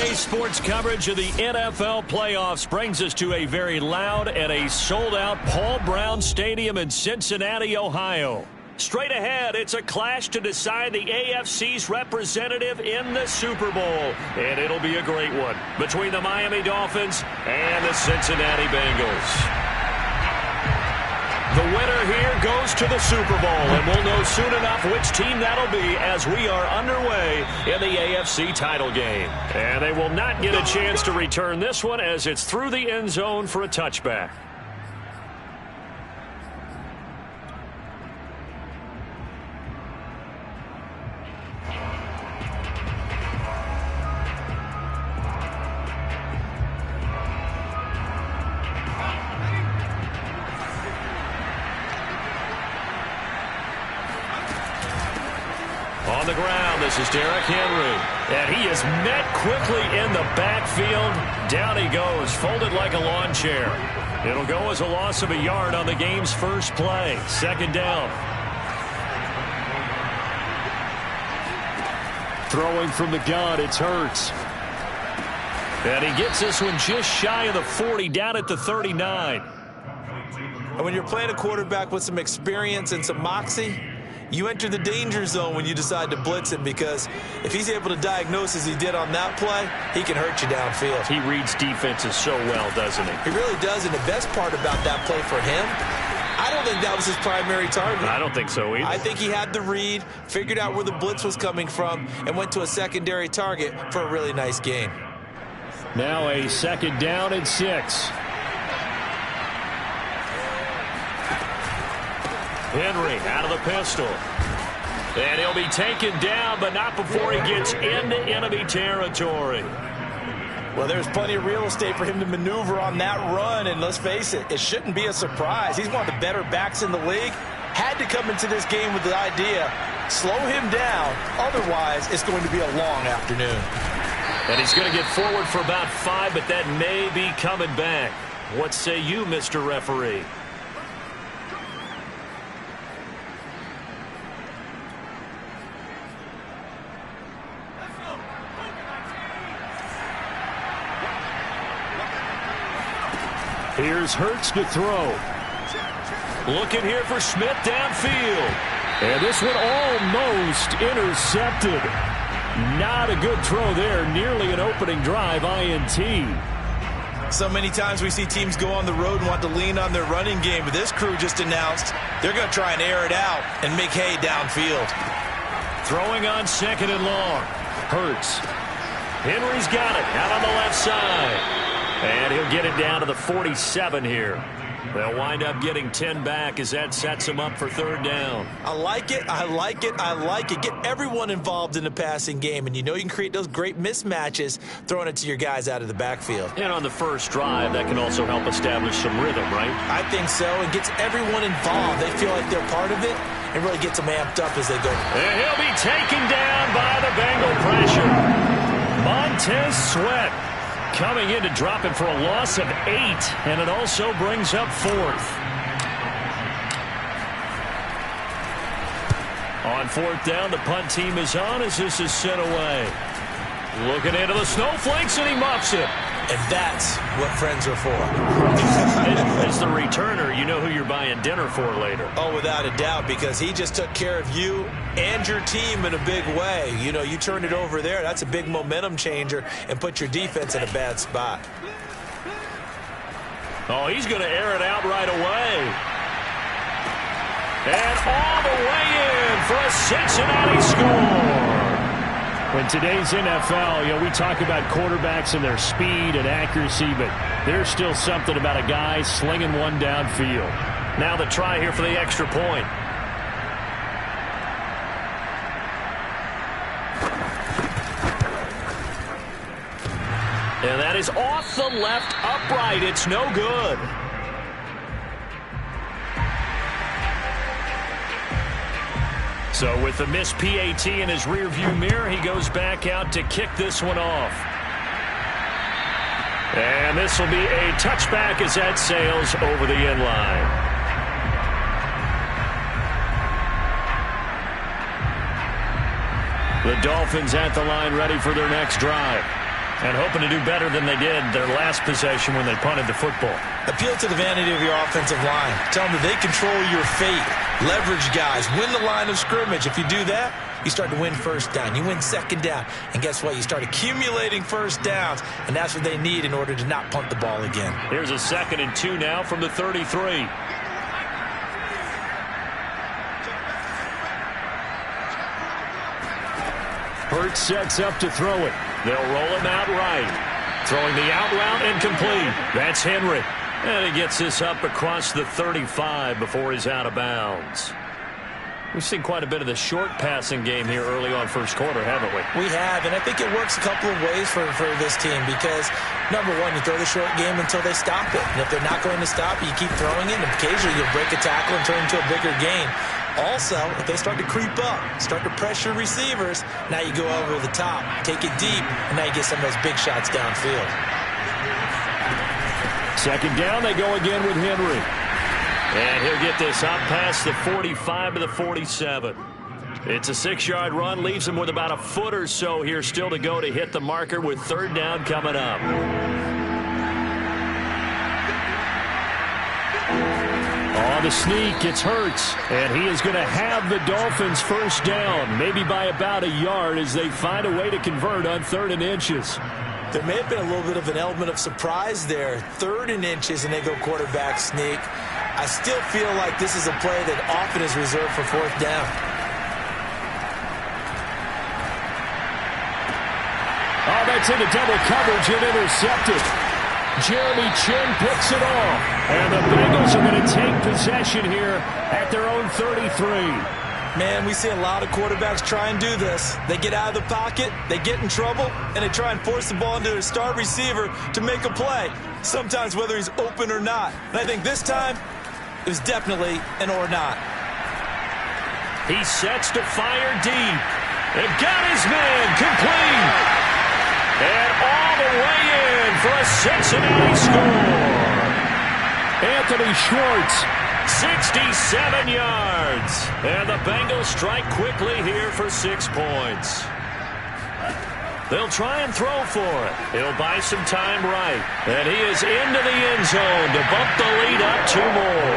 EA Sports coverage of the NFL playoffs brings us to a very loud and a sold-out Paul Brown Stadium in Cincinnati, Ohio. Straight ahead, it's a clash to decide the AFC's representative in the Super Bowl. And it'll be a great one between the Miami Dolphins and the Cincinnati Bengals. The winner here goes to the Super Bowl, and we'll know soon enough which team that'll be as we are underway in the AFC title game. And they will not get a chance to return this one as it's through the end zone for a touchback. On the ground, this is Derrick Henry. And he is met quickly in the backfield. Down he goes, folded like a lawn chair. It'll go as a loss of a yard on the game's first play. Second down. Throwing from the gun, it's Hurts. And he gets this one just shy of the 40, down at the 39. And when you're playing a quarterback with some experience and some moxie, you enter the danger zone when you decide to blitz him, because if he's able to diagnose as he did on that play, he can hurt you downfield. He reads defenses so well, doesn't he? He really does, and the best part about that play for him, I don't think that was his primary target. I don't think so either. I think he had the read, figured out where the blitz was coming from, and went to a secondary target for a really nice gain. Now a second down and 6. Henry out of the pistol. And he'll be taken down, but not before he gets into enemy territory. Well, there's plenty of real estate for him to maneuver on that run, and let's face it, it shouldn't be a surprise. He's one of the better backs in the league. Had to come into this game with the idea, slow him down, otherwise it's going to be a long afternoon. And he's going to get forward for about 5, but that may be coming back. What say you, Mr. Referee? Here's Hurts to throw. Looking here for Smith downfield. And this one almost intercepted. Not a good throw there. Nearly an opening drive INT. So many times we see teams go on the road and want to lean on their running game, but this crew just announced they're going to try and air it out and make hay downfield. Throwing on second and long. Hurts. Henry's got it out on the left side. And he'll get it down to the 47 here. They'll wind up getting 10 back as that sets him up for third down. I like it. I like it. I like it. Get everyone involved in the passing game, and you know you can create those great mismatches throwing it to your guys out of the backfield. And on the first drive, that can also help establish some rhythm, right? I think so. It gets everyone involved. They feel like they're part of it and really gets them amped up as they go. And he'll be taken down by the Bengal pressure. Montez Sweat coming in to drop him for a loss of 8, and it also brings up 4th. On 4th down, the punt team is on as this is sent away. Looking into the snowflakes, and he muffs it. And that's what friends are for. As the returner, you know who you're buying dinner for later. Oh, without a doubt, because he just took care of you and your team in a big way. You know, you turned it over there. That's a big momentum changer and put your defense in a bad spot. Oh, he's going to air it out right away. And all the way in for a Cincinnati score. In today's NFL, you know, we talk about quarterbacks and their speed and accuracy, but there's still something about a guy slinging one downfield. Now the try here for the extra point. And that is off the left upright. It's no good. So with the missed PAT in his rearview mirror, he goes back out to kick this one off. And this will be a touchback as that sails over the end line. The Dolphins at the line ready for their next drive. And hoping to do better than they did their last possession when they punted the football. Appeal to the vanity of your offensive line. Tell them that they control your fate. Leverage guys. Win the line of scrimmage. If you do that, you start to win first down. You win second down. And guess what? You start accumulating first downs. And that's what they need in order to not punt the ball again. Here's a 2nd and 2 now from the 33. Hurts sets up to throw it. They'll roll him out right. Throwing the out route incomplete. That's Henry. And he gets this up across the 35 before he's out of bounds. We've seen quite a bit of the short passing game here early on first quarter, haven't we? We have, and I think it works a couple of ways for this team because, number one, you throw the short game until they stop it. And if they're not going to stop it, you keep throwing it, and occasionally you'll break a tackle and turn it into a bigger gain. Also, if they start to creep up, start to pressure receivers, now you go over the top, take it deep, and now you get some of those big shots downfield. 2nd down, they go again with Henry. And he'll get this up past the 45 to the 47. It's a 6-yard run, leaves him with about a foot or so here still to go to hit the marker with 3rd down coming up. On the sneak, it's Hurts, and he is going to have the Dolphins first down, maybe by about a yard as they find a way to convert on 3rd and inches. There may have been a little bit of an element of surprise there. 3rd and inches, and they go quarterback sneak. I still feel like this is a play that often is reserved for 4th down. Oh, that's into double coverage and intercepted. Jeremy Chin picks it off. And the Bengals are going to take possession here at their own 33. Man, we see a lot of quarterbacks try and do this. They get out of the pocket, they get in trouble, and they try and force the ball into their star receiver to make a play, sometimes whether he's open or not. And I think this time, it was definitely an or not. He sets to fire deep. And got his man complete. And all the way in for a Cincinnati score. Anthony Schwartz, 67 yards. And the Bengals strike quickly here for 6 points. They'll try and throw for it. He'll buy some time right. And he is into the end zone to bump the lead up 2 more.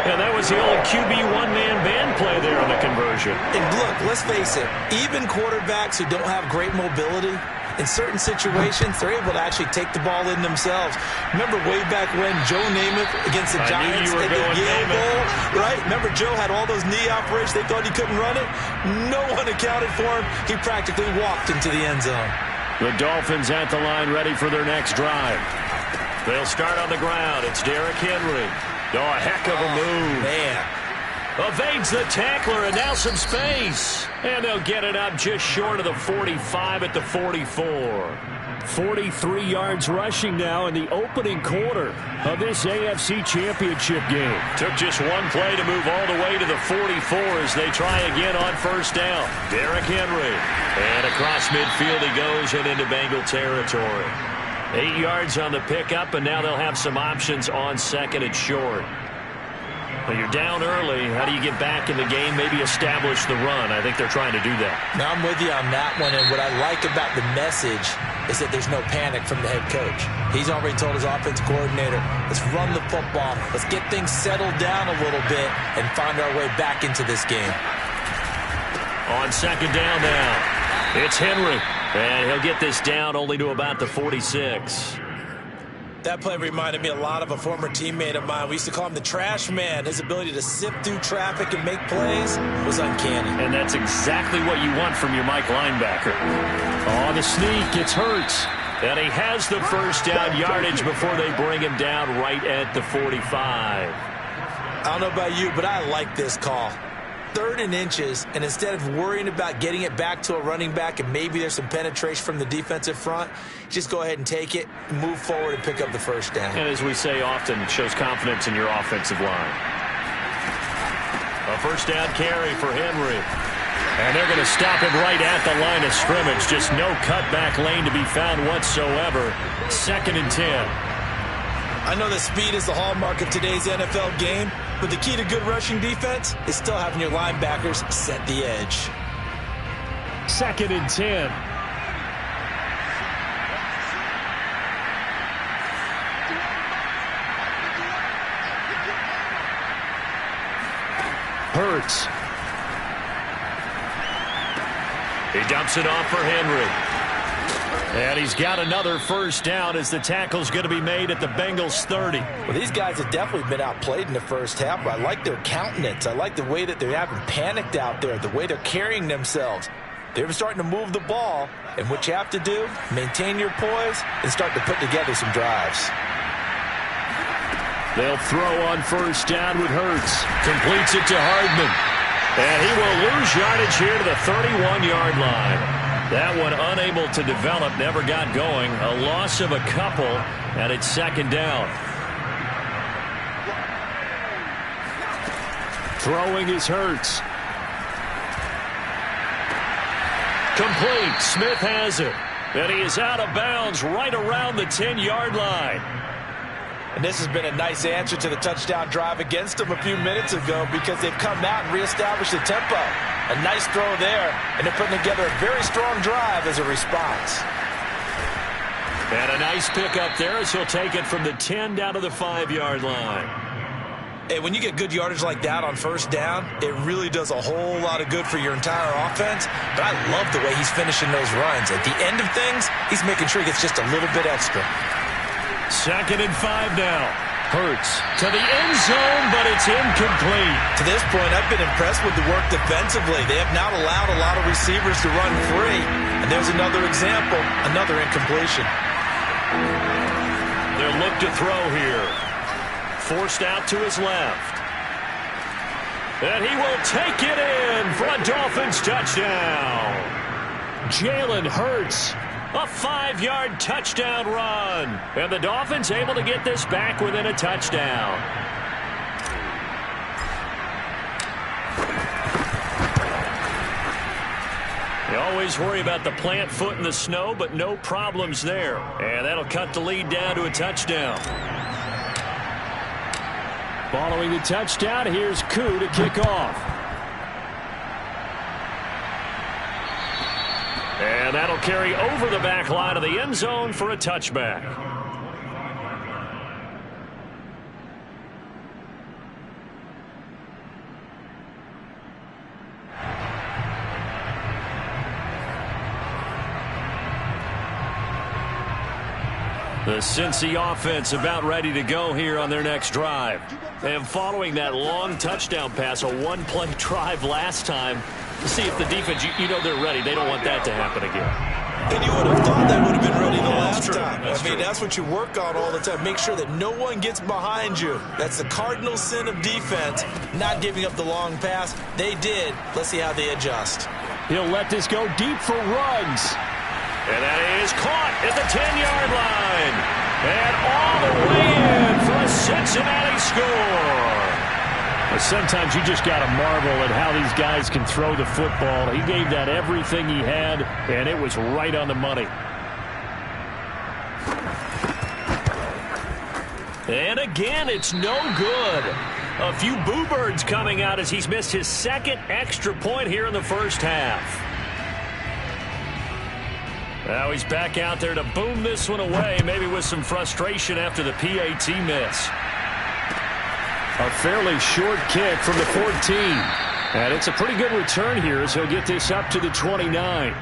And that was the old QB one-man band play there on the conversion. And look, let's face it, even quarterbacks who don't have great mobility, in certain situations, they're able to actually take the ball in themselves. Remember way back when Joe Namath against the Giants at the Yale Bowl, right? Remember Joe had all those knee operations. They thought he couldn't run it. No one accounted for him. He practically walked into the end zone. The Dolphins at the line ready for their next drive. They'll start on the ground. It's Derrick Henry. Oh, a heck of a move. Man. Evades the tackler, and now some space. And they'll get it up just short of the 45 at the 44. 43 yards rushing now in the opening quarter of this AFC Championship game. Took just one play to move all the way to the 44 as they try again on first down. Derrick Henry. And across midfield he goes and into Bengal territory. 8 yards on the pickup, and now they'll have some options on 2nd and short. Well, you're down early. How do you get back in the game, maybe establish the run? I think they're trying to do that. Now I'm with you on that one, and what I like about the message is that there's no panic from the head coach. He's already told his offense coordinator, let's run the football, let's get things settled down a little bit and find our way back into this game. On second down now, it's Henry, and he'll get this down only to about the 46. That play reminded me a lot of a former teammate of mine. We used to call him the trash man. His ability to sift through traffic and make plays was uncanny. And that's exactly what you want from your Mike linebacker. Oh, the sneak, it's Hurts. And he has the first down yardage before they bring him down right at the 45. I don't know about you, but I like this call. 3rd and inches, and instead of worrying about getting it back to a running back and maybe there's some penetration from the defensive front, just go ahead and take it, move forward, and pick up the first down. And as we say often, it shows confidence in your offensive line. A first down carry for Henry. And they're going to stop him right at the line of scrimmage. Just no cutback lane to be found whatsoever. 2nd and 10. I know that speed is the hallmark of today's NFL game, but the key to good rushing defense is still having your linebackers set the edge. 2nd and 10. Hurts. He dumps it off for Henry. And he's got another first down as the tackle's going to be made at the Bengals 30. Well, these guys have definitely been outplayed in the first half, but I like their countenance. I like the way that they haven't panicked out there, the way they're carrying themselves. They're starting to move the ball, and what you have to do, maintain your poise and start to put together some drives. They'll throw on first down with Hurts. Completes it to Hardman. And he will lose yardage here to the 31-yard line. That one unable to develop, never got going. A loss of a couple, and it's 2nd down. Throwing is Hurts. Complete. Smith has it. And he is out of bounds right around the 10-yard line. And this has been a nice answer to the touchdown drive against them a few minutes ago because they've come out and reestablished the tempo. A nice throw there, and they're putting together a very strong drive as a response. And a nice pickup there as he'll take it from the 10 down to the 5-yard line. Hey, when you get good yardage like that on first down, it really does a whole lot of good for your entire offense. But I love the way he's finishing those runs. At the end of things, he's making sure he gets just a little bit extra. 2nd and 5 now. Hurts to the end zone, but it's incomplete. To this point, I've been impressed with the work defensively. They have not allowed a lot of receivers to run free. And there's another example, another incompletion. They'll look to throw here. Forced out to his left. And he will take it in for a Dolphins touchdown. Jalen Hurts. A 5-yard touchdown run. And the Dolphins able to get this back within a touchdown. You always worry about the plant foot in the snow, but no problems there. And that'll cut the lead down to a touchdown. Following the touchdown, here's Koo to kick off. And that'll carry over the back line of the end zone for a touchback. The Cincy offense about ready to go here on their next drive. And following that long touchdown pass, a one-play drive last time, to see if the defense, you know they're ready. They don't want that to happen again. And you would have thought they would have been ready the last time. That's what you work on all the time. Make sure that no one gets behind you. That's the cardinal sin of defense, not giving up the long pass. They did. Let's see how they adjust. He'll let this go deep for runs. And that is caught at the 10-yard line. And all the way in for a Cincinnati score. Sometimes you just got to marvel at how these guys can throw the football. He gave that everything he had, and it was right on the money. And again, it's no good. A few boo birds coming out as he's missed his second extra point here in the first half. Now he's back out there to boom this one away, maybe with some frustration after the PAT miss. A fairly short kick from the 14. And it's a pretty good return here as he'll get this up to the 29.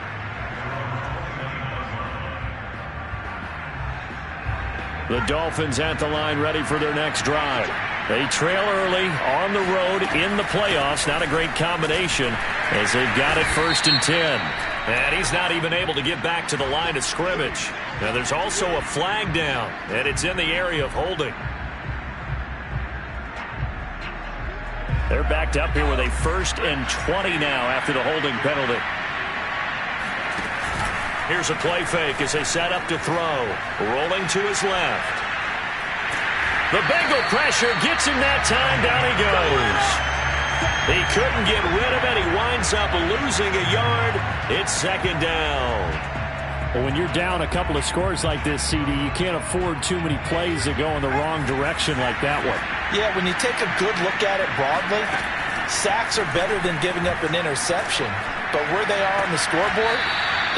The Dolphins at the line ready for their next drive. They trail early on the road in the playoffs. Not a great combination as they've got it 1st and 10. And he's not even able to get back to the line of scrimmage. Now there's also a flag down, and it's in the area of holding. They're backed up here with a 1st and 20 now after the holding penalty. Here's a play fake as they set up to throw. Rolling to his left. The Bengal pressure gets him that time. Down he goes. He couldn't get rid of it. He winds up losing a yard. It's 2nd down. Well, when you're down a couple of scores like this, CD, you can't afford too many plays that go in the wrong direction like that one. Yeah, when you take a good look at it broadly, sacks are better than giving up an interception. But where they are on the scoreboard,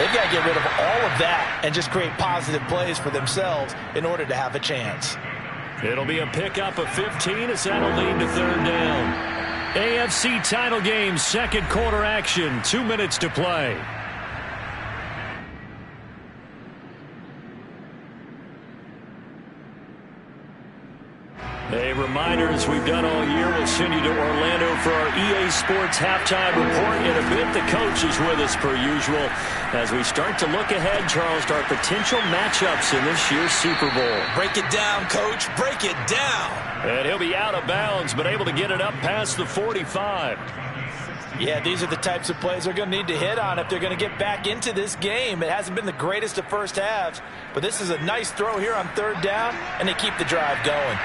they've got to get rid of all of that and just create positive plays for themselves in order to have a chance. It'll be a pickup of 15 as that'll lead to 3rd down. AFC title game, 2nd quarter action, 2 minutes to play. A reminder, as we've done all year, we'll send you to Orlando for our EA Sports halftime report. In a bit, the coach is with us per usual as we start to look ahead, Charles, to our potential matchups in this year's Super Bowl. Break it down, Coach. Break it down. And he'll be out of bounds, but able to get it up past the 45. Yeah, these are the types of plays they're going to need to hit on if they're going to get back into this game. It hasn't been the greatest of first halves, but this is a nice throw here on 3rd down, and they keep the drive going.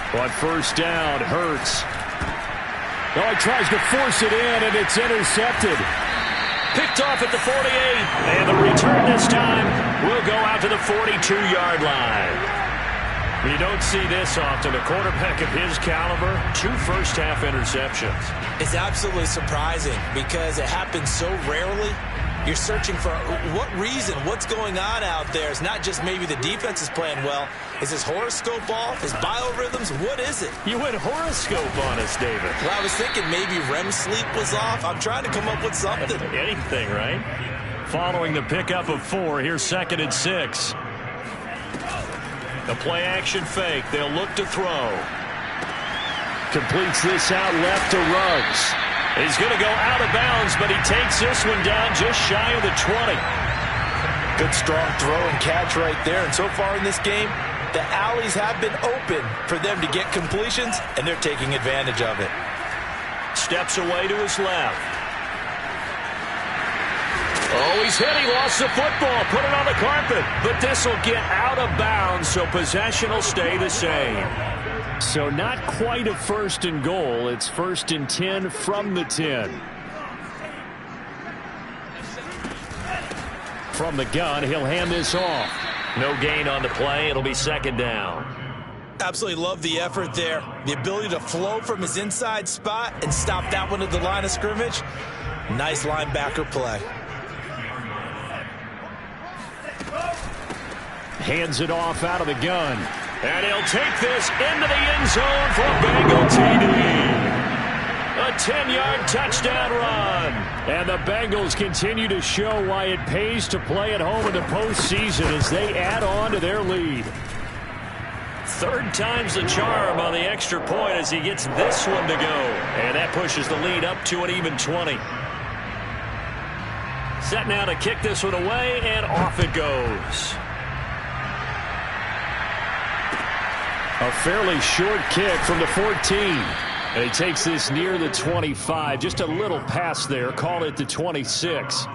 On 1st down, Hurts. Oh, he tries to force it in, and it's intercepted. Picked off at the 48, and the return this time will go out to the 42-yard line. You don't see this often. A quarterback of his caliber, 2 first-half interceptions. It's absolutely surprising because it happens so rarely. You're searching for what reason, what's going on out there. It's not just maybe the defense is playing well. Is his horoscope off? His biorhythms? What is it? You went horoscope on us, David. Well, I was thinking maybe REM sleep was off. I'm trying to come up with something. Anything, right? Following the pickup of 4, here's 2nd and 6. The play-action fake. They'll look to throw. Completes this out left to Ruggs. He's going to go out of bounds, but he takes this one down just shy of the 20. Good strong throw and catch right there. And so far in this game, the alleys have been open for them to get completions, and they're taking advantage of it. Steps away to his left. Oh, he's hit. He lost the football. Put it on the carpet. But this will get out of bounds, so possession will stay the same. So not quite a 1st and goal. It's 1st and 10 from the 10. From the gun, he'll hand this off. No gain on the play. It'll be 2nd down. Absolutely love the effort there. The ability to flow from his inside spot and stop that one at the line of scrimmage. Nice linebacker play. Hands it off out of the gun. And he'll take this into the end zone for Bengal TD. A 10-yard touchdown run. And the Bengals continue to show why it pays to play at home in the postseason as they add on to their lead. 3rd time's the charm on the extra point as he gets this one to go. And that pushes the lead up to an even 20. Set now to kick this one away, and off it goes. A fairly short kick from the 14. And he takes this near the 25. Just a little pass there. Call it the 26.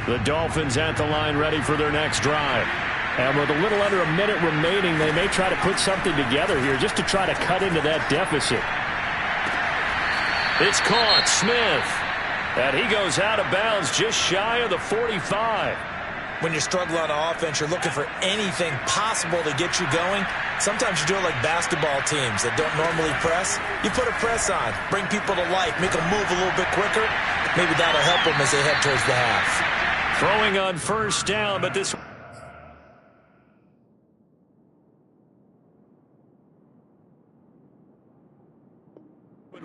The Dolphins at the line ready for their next drive. And with a little under a minute remaining, they may try to put something together here just to try to cut into that deficit. It's caught. Smith. And he goes out of bounds just shy of the 45. when you're struggling on offense, you're looking for anything possible to get you going. Sometimes you do it like basketball teams that don't normally press. You put a press on, bring people to life, make them move a little bit quicker. Maybe that'll help them as they head towards the half. Throwing on first down, but this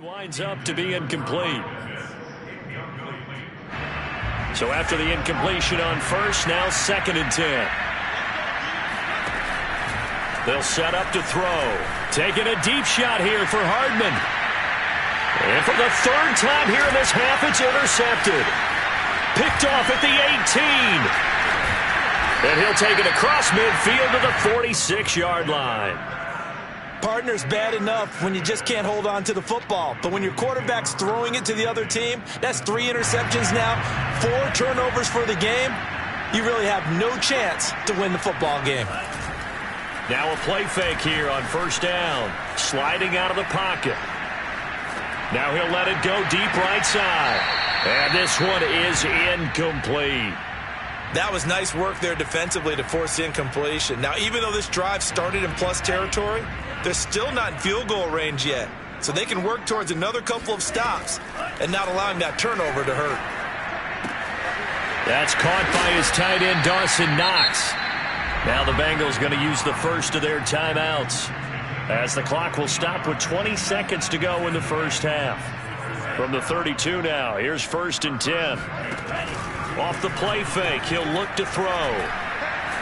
winds up to be incomplete. So after the incompletion on first, now 2nd and 10. They'll set up to throw. Taking a deep shot here for Hardman. And for the 3rd time here in this half, it's intercepted. Picked off at the 18. And he'll take it across midfield to the 46-yard line. Partner's bad enough when you just can't hold on to the football. But when your quarterback's throwing it to the other team, that's 3 interceptions now, 4 turnovers for the game. You really have no chance to win the football game. Now a play fake here on first down. Sliding out of the pocket. Now he'll let it go deep right side. And this one is incomplete. That was nice work there defensively to force the incompletion. Now, even though this drive started in plus territory, they're still not in field goal range yet. So they can work towards another couple of stops and not allowing that turnover to hurt. That's caught by his tight end, Dawson Knox. Now the Bengals going to use the first of their timeouts, as the clock will stop with 20 seconds to go in the first half. From the 32 now, here's 1st and 10. Off the play fake, he'll look to throw.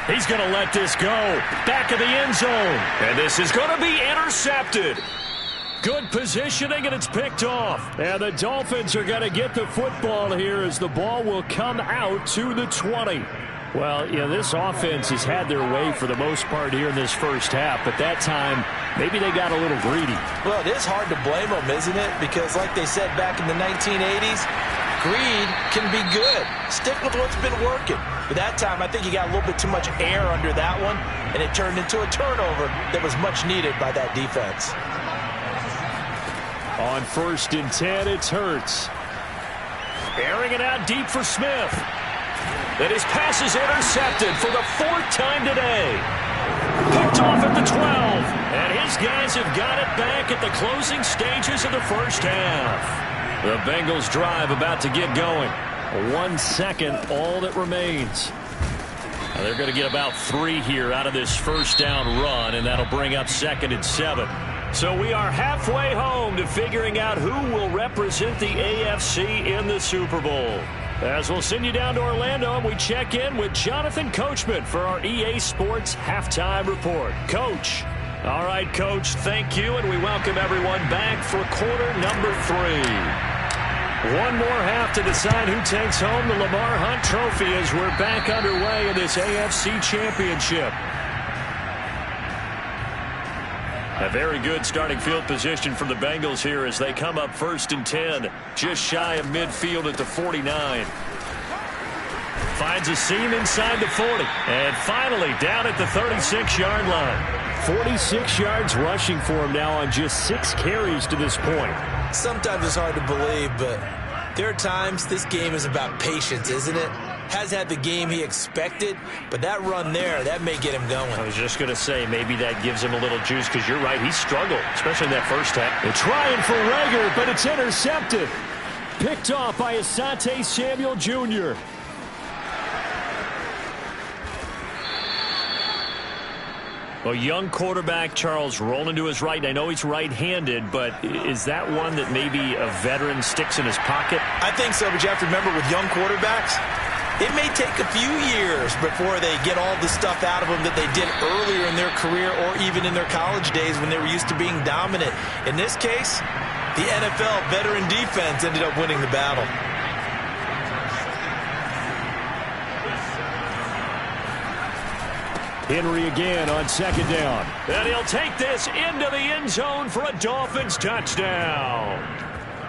He's going to let this go. Back of the end zone. And this is going to be intercepted. Good positioning, and it's picked off. And the Dolphins are going to get the football here as the ball will come out to the 20. Well, you know, this offense has had their way for the most part here in this first half, but that time, maybe they got a little greedy. Well, it is hard to blame them, isn't it? Because like they said back in the 1980s, greed can be good. Stick with what's been working. But that time, I think you got a little bit too much air under that one, and it turned into a turnover that was much needed by that defense. On 1st and 10, it's Hurts. Airing it out deep for Smith. And his pass is intercepted for the 4th time today. Picked off at the 12. And his guys have got it back at the closing stages of the first half. The Bengals drive about to get going. 1 second, all that remains. Now they're going to get about 3 here out of this first down run, and that'll bring up 2nd and 7. So we are halfway home to figuring out who will represent the AFC in the Super Bowl. As we'll send you down to Orlando, and we check in with Jonathan Coachman for our EA Sports Halftime Report. Coach. All right, Coach, thank you, and we welcome everyone back for quarter number 3. One more half to decide who takes home the Lamar Hunt Trophy as we're back underway in this AFC Championship. A very good starting field position for the Bengals here as they come up 1st and 10, just shy of midfield at the 49. Finds a seam inside the 40, and finally down at the 36-yard line. 46 yards rushing for him now on just 6 carries to this point. Sometimes it's hard to believe, but there are times this game is about patience, isn't it? Has had the game he expected, but that run there, that may get him going. I was just going to say, maybe that gives him a little juice, because you're right, he struggled, especially in that first half. They're trying for Rager, but it's intercepted. Picked off by Asante Samuel Jr. Well, young quarterback Charles rolling to his right. And I know he's right-handed, but is that one that maybe a veteran sticks in his pocket? I think so, but you have to remember with young quarterbacks, it may take a few years before they get all the stuff out of them that they did earlier in their career or even in their college days when they were used to being dominant. In this case, the NFL veteran defense ended up winning the battle. Henry again on 2nd down. And he'll take this into the end zone for a Dolphins touchdown.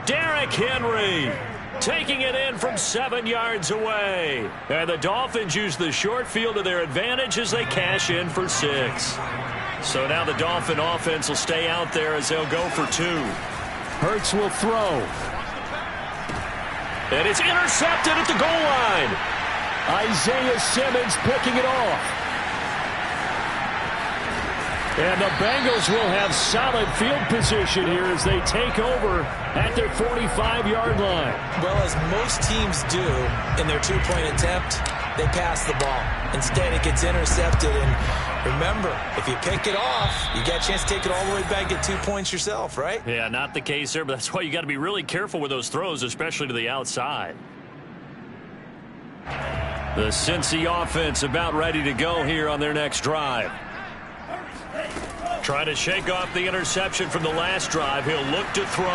Derrick Henry taking it in from 7 yards away. And the Dolphins use the short field to their advantage as they cash in for 6. So now the Dolphin offense will stay out there as they'll go for 2. Hurts will throw. And it's intercepted at the goal line. Isaiah Simmons picking it off. And the Bengals will have solid field position here as they take over at their 45-yard line. Well, as most teams do in their two-point attempt, they pass the ball. Instead, it gets intercepted. And remember, if you pick it off, you got a chance to take it all the way back, get 2 points yourself, right? Yeah, not the case there, but that's why you got to be really careful with those throws, especially to the outside. The Cincy offense about ready to go here on their next drive. Trying to shake off the interception from the last drive. He'll look to throw.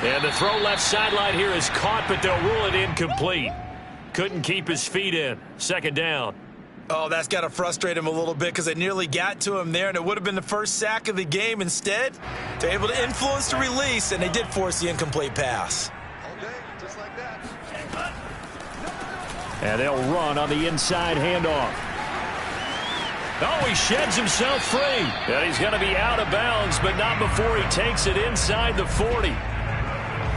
And the throw left sideline here is caught, but they'll rule it incomplete. Couldn't keep his feet in. Second down. Oh, that's got to frustrate him a little bit because they nearly got to him there, and it would have been the first sack of the game. Instead, they're able to influence the release, and they did force the incomplete pass. And they'll run on the inside handoff. Oh, he sheds himself free. And he's going to be out of bounds, but not before he takes it inside the 40.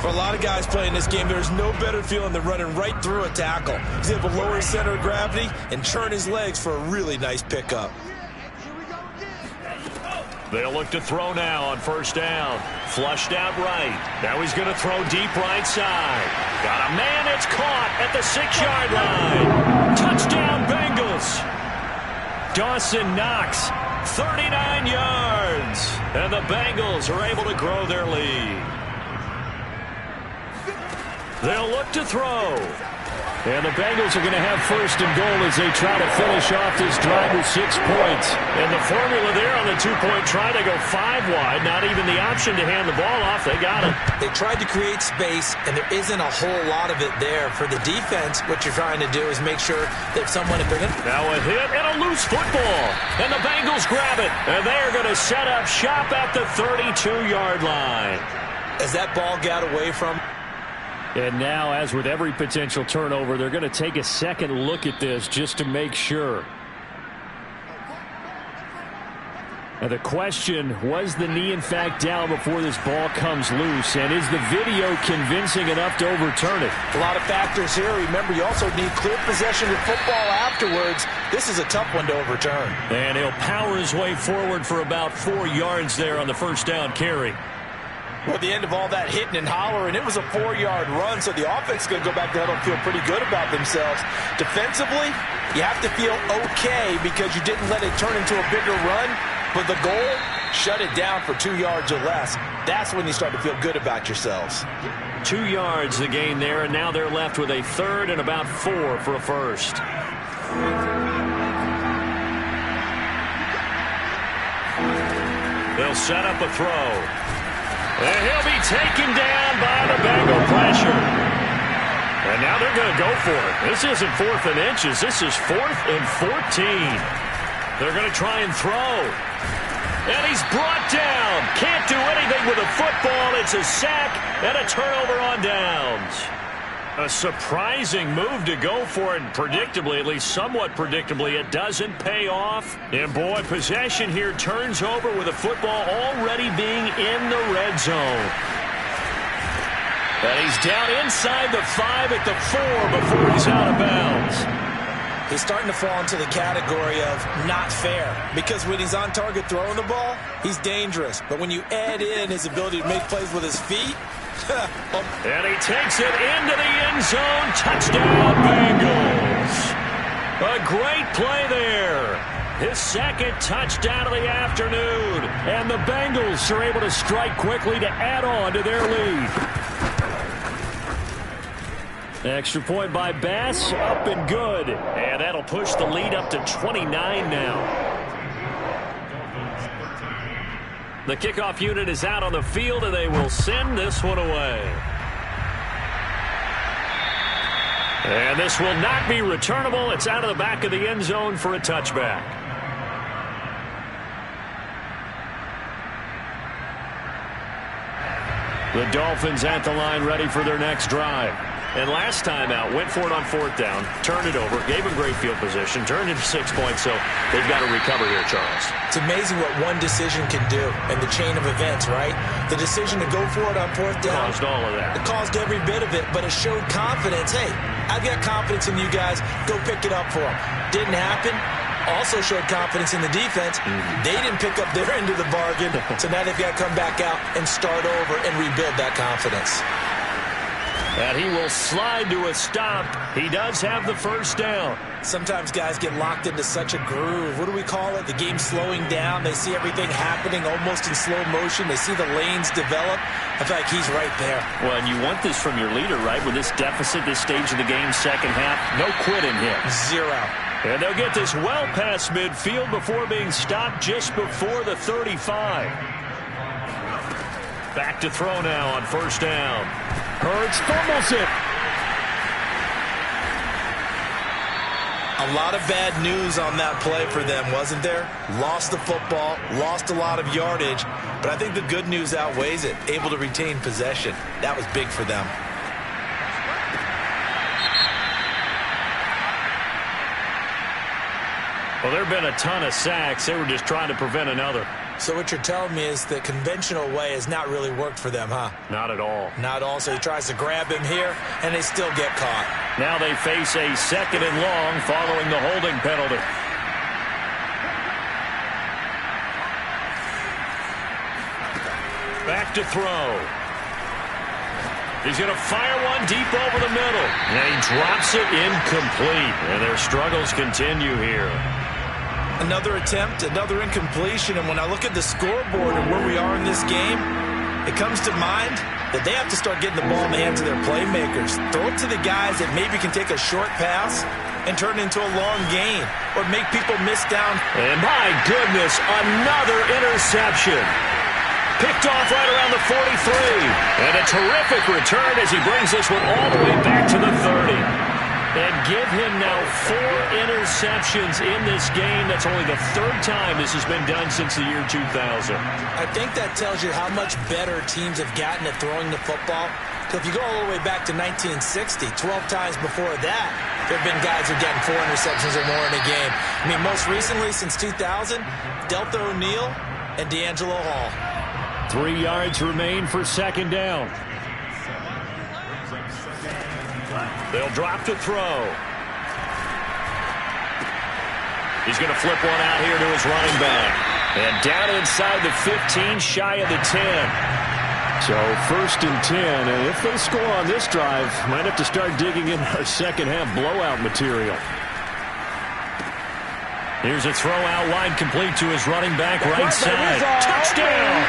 For a lot of guys playing this game, there's no better feeling than running right through a tackle. He's able to lower his center of gravity and turn his legs for a really nice pickup. They'll look to throw now on first down. Flushed out right. Now he's going to throw deep right side. Got a man. It's caught at the 6-yard line. Touchdown, Bengals. Dawson Knox, 39 yards. And the Bengals are able to grow their lead. They'll look to throw. And the Bengals are going to have first and goal as they try to finish off this drive with 6 points. And the formula there on the 2-point try to go 5 wide. Not even the option to hand the ball off. They got it. They tried to create space, and there isn't a whole lot of it there. For the defense, what you're trying to do is make sure that someone... Now a hit and a loose football. And the Bengals grab it. And they're going to set up shop at the 32-yard line. As that ball got away from... And now, as with every potential turnover, they're going to take a second look at this just to make sure. Now the question, was the knee in fact down before this ball comes loose? And is the video convincing enough to overturn it? A lot of factors here. Remember, you also need clear possession of football afterwards. This is a tough one to overturn. And he'll power his way forward for about 4 yards there on the first down carry. Well, at the end of all that hitting and hollering, it was a 4-yard run, so the offense is going to go back to huddle and feel pretty good about themselves. Defensively, you have to feel okay because you didn't let it turn into a bigger run, but the goal, shut it down for 2 yards or less. That's when you start to feel good about yourselves. 2 yards the gain there, and now they're left with a third and about 4 for a first. They'll set up a throw. And he'll be taken down by the Bengal pressure. And now they're going to go for it. This isn't 4th and inches. This is 4th and 14. They're going to try and throw. And he's brought down. Can't do anything with a football. It's a sack and a turnover on downs. A surprising move to go for it, and predictably, at least somewhat predictably, it doesn't pay off. And boy, possession here turns over with the football already being in the red zone. And he's down inside the 5 at the 4 before he's out of bounds. He's starting to fall into the category of not fair, because when he's on target throwing the ball, he's dangerous. But when you add in his ability to make plays with his feet, and he takes it into the end zone. Touchdown, Bengals. A great play there. His second touchdown of the afternoon. And the Bengals are able to strike quickly to add on to their lead. Extra point by Bass, up and good. And that'll push the lead up to 29 now. The kickoff unit is out on the field, and they will send this one away. And this will not be returnable. It's out of the back of the end zone for a touchback. The Dolphins at the line ready for their next drive. And last time out, went for it on 4th down, turned it over, gave him great field position, turned into 6 points, so they've got to recover here, Charles. It's amazing what one decision can do in the chain of events, right? The decision to go for it on 4th down. Caused all of that. It caused every bit of it, but it showed confidence. Hey, I've got confidence in you guys. Go pick it up for them. Didn't happen. Also showed confidence in the defense. They didn't pick up their end of the bargain, so now they've got to come back out and start over and rebuild that confidence. And he will slide to a stop. He does have the first down. Sometimes guys get locked into such a groove. What do we call it? The game's slowing down. They see everything happening almost in slow motion. They see the lanes develop. I feel like he's right there. Well, and you want this from your leader, right? With this deficit, this stage of the game, second half, no quitting him. 0. And they'll get this well past midfield before being stopped just before the 35. Back to throw now on 1st down. Hurts fumbles it. A lot of bad news on that play for them, wasn't there? Lost the football, lost a lot of yardage, but I think the good news outweighs it. Able to retain possession. That was big for them. Well, there have been a ton of sacks. They were just trying to prevent another. So what you're telling me is the conventional way has not really worked for them, huh? Not at all. Not all. So he tries to grab him here, and they still get caught. Now they face a 2nd and long following the holding penalty. Back to throw. He's going to fire one deep over the middle. And he drops it incomplete. And their struggles continue here. Another attempt, another incompletion, and when I look at the scoreboard and where we are in this game, it comes to mind that they have to start getting the ball in the hands of their playmakers. Throw it to the guys that maybe can take a short pass and turn it into a long gain or make people miss down. And my goodness, another interception. Picked off right around the 43. And a terrific return as he brings this one all the way back to the 30. And give him now 4 interceptions in this game. That's only the 3rd time this has been done since the year 2000. I think that tells you how much better teams have gotten at throwing the football. So if you go all the way back to 1960, 12 times before that, there have been guys who have gotten 4 interceptions or more in a game. I mean, most recently, since 2000, Delta O'Neal and D'Angelo Hall. 3 yards remain for 2nd down. They'll drop to throw. He's going to flip one out here to his running back. And down inside the 15, shy of the 10. So 1st and 10. And if they score on this drive, might have to start digging in our second half blowout material. Here's a throw out wide complete to his running back right side. Touchdown!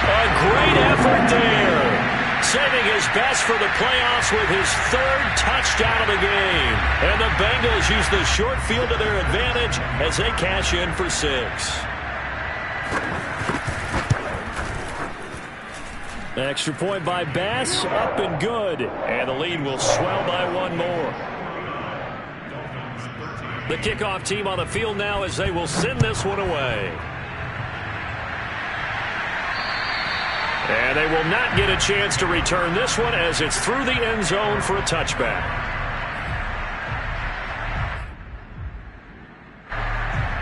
A great effort there. Saving his best for the playoffs with his 3rd touchdown of the game. And the Bengals use the short field to their advantage as they cash in for 6. Extra point by Bass, up and good. And the lead will swell by 1 more. The kickoff team on the field now as they will send this one away. And they will not get a chance to return this one as it's through the end zone for a touchback.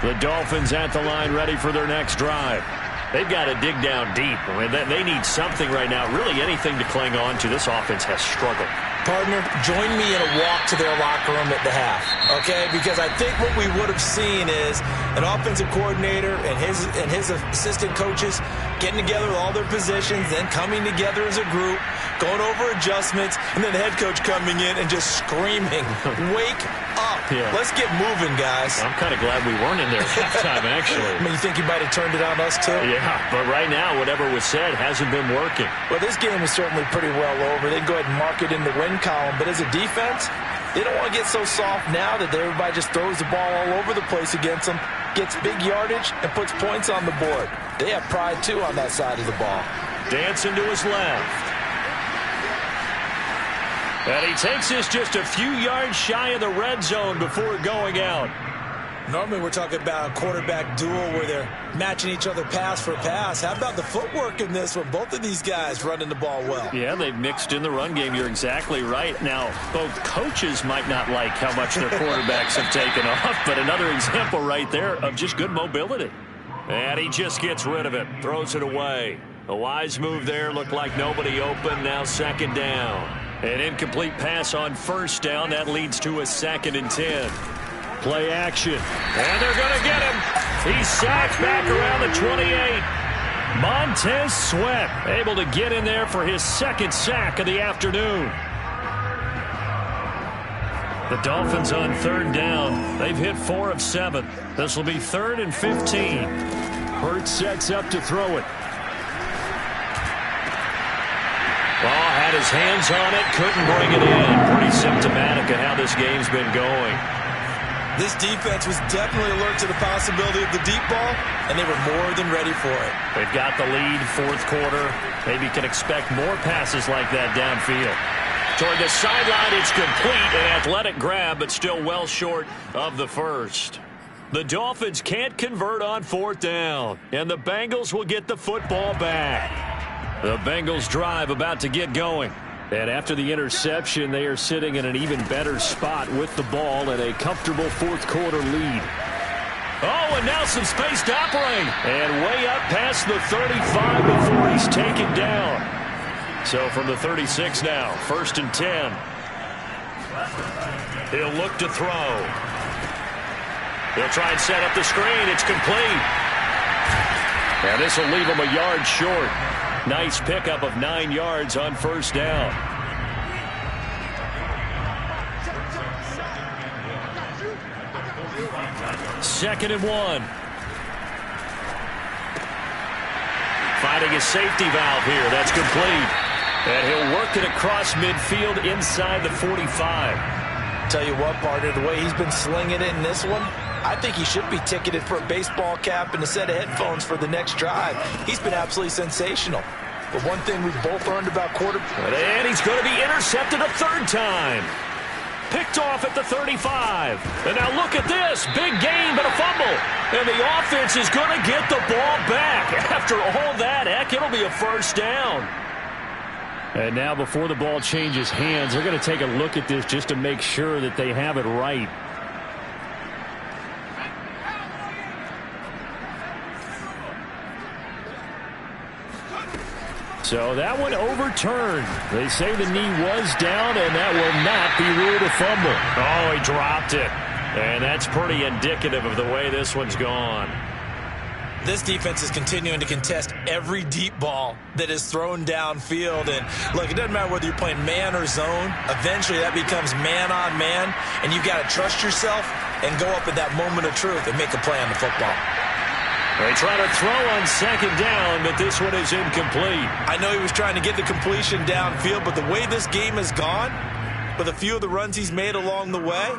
The Dolphins at the line ready for their next drive. They've got to dig down deep. I mean, they need something right now, really anything to cling on to. This offense has struggled. Partner, join me in a walk to their locker room at the half, okay? Because I think what we would have seen is an offensive coordinator and his assistant coaches getting together with all their positions, then coming together as a group, going over adjustments, and then the head coach coming in and just screaming, wake up. Yeah. Let's get moving, guys. I'm kind of glad we weren't in there at halftime, actually. I mean, you think he might have turned it on us, too? Yeah, but right now, whatever was said hasn't been working. Well, this game is certainly pretty well over. They can go ahead and mark it in the win column, but as a defense, they don't want to get so soft now that everybody just throws the ball all over the place against them, gets big yardage, and puts points on the board. They have pride, too, on that side of the ball. Dancing to his left. And he takes this just a few yards shy of the red zone before going out. Normally we're talking about a quarterback duel where they're matching each other pass for pass. How about the footwork in this one? Both of these guys running the ball well. Yeah, they've mixed in the run game. You're exactly right. Now, both coaches might not like how much their quarterbacks have taken off, but another example right there of just good mobility. And he just gets rid of it, throws it away. A wise move there, looked like nobody open, now second down. An incomplete pass on first down, that leads to a 2nd and 10. Play action, and they're going to get him. He's sacked back around the 28. Montez Sweat able to get in there for his 2nd sack of the afternoon. The Dolphins on 3rd down. They've hit 4 of 7. This will be 3rd and 15. Hurts sets up to throw it. Ball had his hands on it, couldn't bring it in. Pretty symptomatic of how this game's been going. This defense was definitely alert to the possibility of the deep ball, and they were more than ready for it. They've got the lead, 4th quarter. Maybe can expect more passes like that downfield. Toward the sideline, it's complete. An athletic grab, but still well short of the first. The Dolphins can't convert on 4th down, and the Bengals will get the football back. The Bengals drive about to get going. And after the interception, they are sitting in an even better spot with the ball and a comfortable 4th quarter lead. Oh, and now some space to operate. And way up past the 35 before he's taken down. So from the 36 now, 1st and 10. He'll look to throw. He'll try and set up the screen. It's complete. And this will leave him a yard short. Nice pickup of 9 yards on 1st down. Second and 1. Finding his safety valve here. That's complete. And he'll work it across midfield inside the 45. Tell you what, partner, the way he's been slinging it in this one, I think he should be ticketed for a baseball cap and a set of headphones for the next drive. He's been absolutely sensational. But one thing we've both learned about quarterbacks. And he's going to be intercepted a 3rd time. Picked off at the 35. And now look at this. Big gain, but a fumble. And the offense is going to get the ball back. After all that, heck, it'll be a 1st down. And now before the ball changes hands, they're going to take a look at this just to make sure that they have it right. So that one overturned. They say the knee was down, and that will not be ruled a fumble. Oh, he dropped it. And that's pretty indicative of the way this one's gone. This defense is continuing to contest every deep ball that is thrown downfield. And, look, it doesn't matter whether you're playing man or zone. Eventually, that becomes man on man, and you've got to trust yourself and go up at that moment of truth and make a play on the football. They try to throw on 2nd down, but this one is incomplete. I know he was trying to get the completion downfield, but the way this game has gone, with a few of the runs he's made along the way,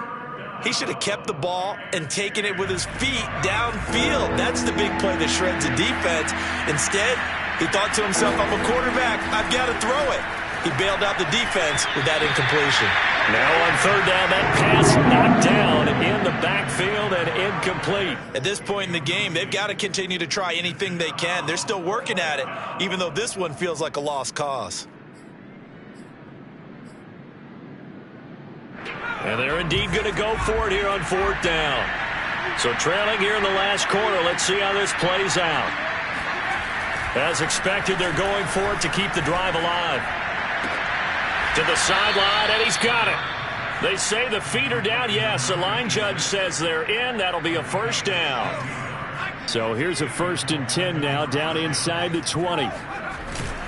he should have kept the ball and taken it with his feet downfield. That's the big play that shreds the defense. Instead, he thought to himself, I'm a quarterback, I've got to throw it. He bailed out the defense with that incompletion. Now on 3rd down, that pass knocked down in the backfield and incomplete. At this point in the game, they've got to continue to try anything they can. They're still working at it, even though this one feels like a lost cause. And they're indeed going to go for it here on 4th down. So trailing here in the last quarter, let's see how this plays out. As expected, they're going for it to keep the drive alive. To the sideline, and he's got it. They say the feet are down. Yes, the line judge says they're in. That'll be a 1st down. So here's a 1st and 10 now, down inside the 20.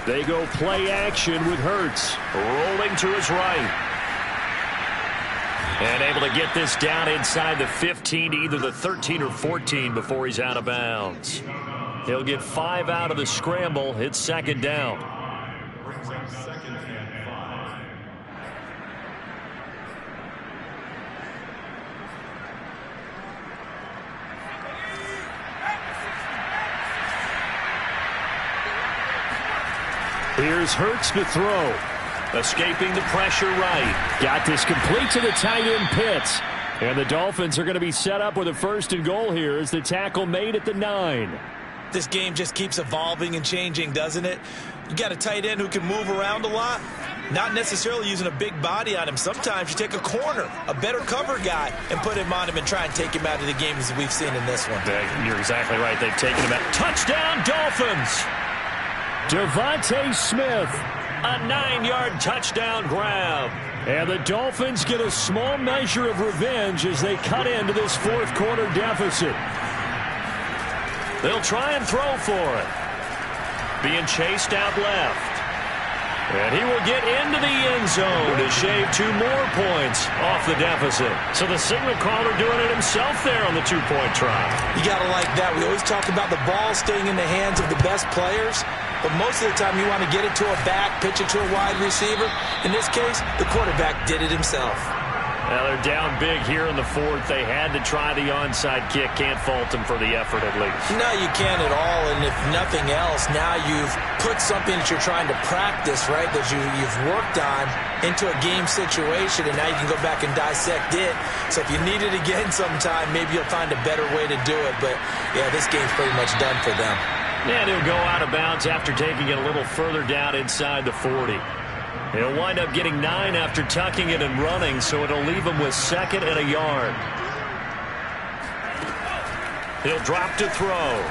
They go play action with Hurts. Rolling to his right. And able to get this down inside the 15 to either the 13 or 14 before he's out of bounds. He'll get 5 out of the scramble. It's 2nd down. Here's Hurts to throw. Escaping the pressure right. Got this complete to the tight end Pitts. And the Dolphins are going to be set up with a 1st and goal here as the tackle made at the 9. This game just keeps evolving and changing, doesn't it? You got a tight end who can move around a lot, not necessarily using a big body on him. Sometimes you take a corner, a better cover guy, and put him on him and try and take him out of the game as we've seen in this one. You're exactly right. They've taken him out. Touchdown, Dolphins! Devontae Smith, a 9-yard touchdown grab. And the Dolphins get a small measure of revenge as they cut into this 4th quarter deficit. They'll try and throw for it. Being chased out left. And he will get into the end zone to shave 2 more points off the deficit. So the signal caller doing it himself there on the 2-point try. You got to like that. We always talk about the ball staying in the hands of the best players. But most of the time you want to get it to a back, pitch it to a wide receiver. In this case, the quarterback did it himself. Now they're down big here in the 4th. They had to try the onside kick. Can't fault them for the effort at least. No, you can't at all. And if nothing else, now you've put something that you're trying to practice, right, that you've worked on into a game situation, and now you can go back and dissect it. So if you need it again sometime, maybe you'll find a better way to do it. But, yeah, this game's pretty much done for them. And he'll go out of bounds after taking it a little further down inside the 40. He'll wind up getting 9 after tucking it and running, so it'll leave him with 2nd and a yard. He'll drop to throw.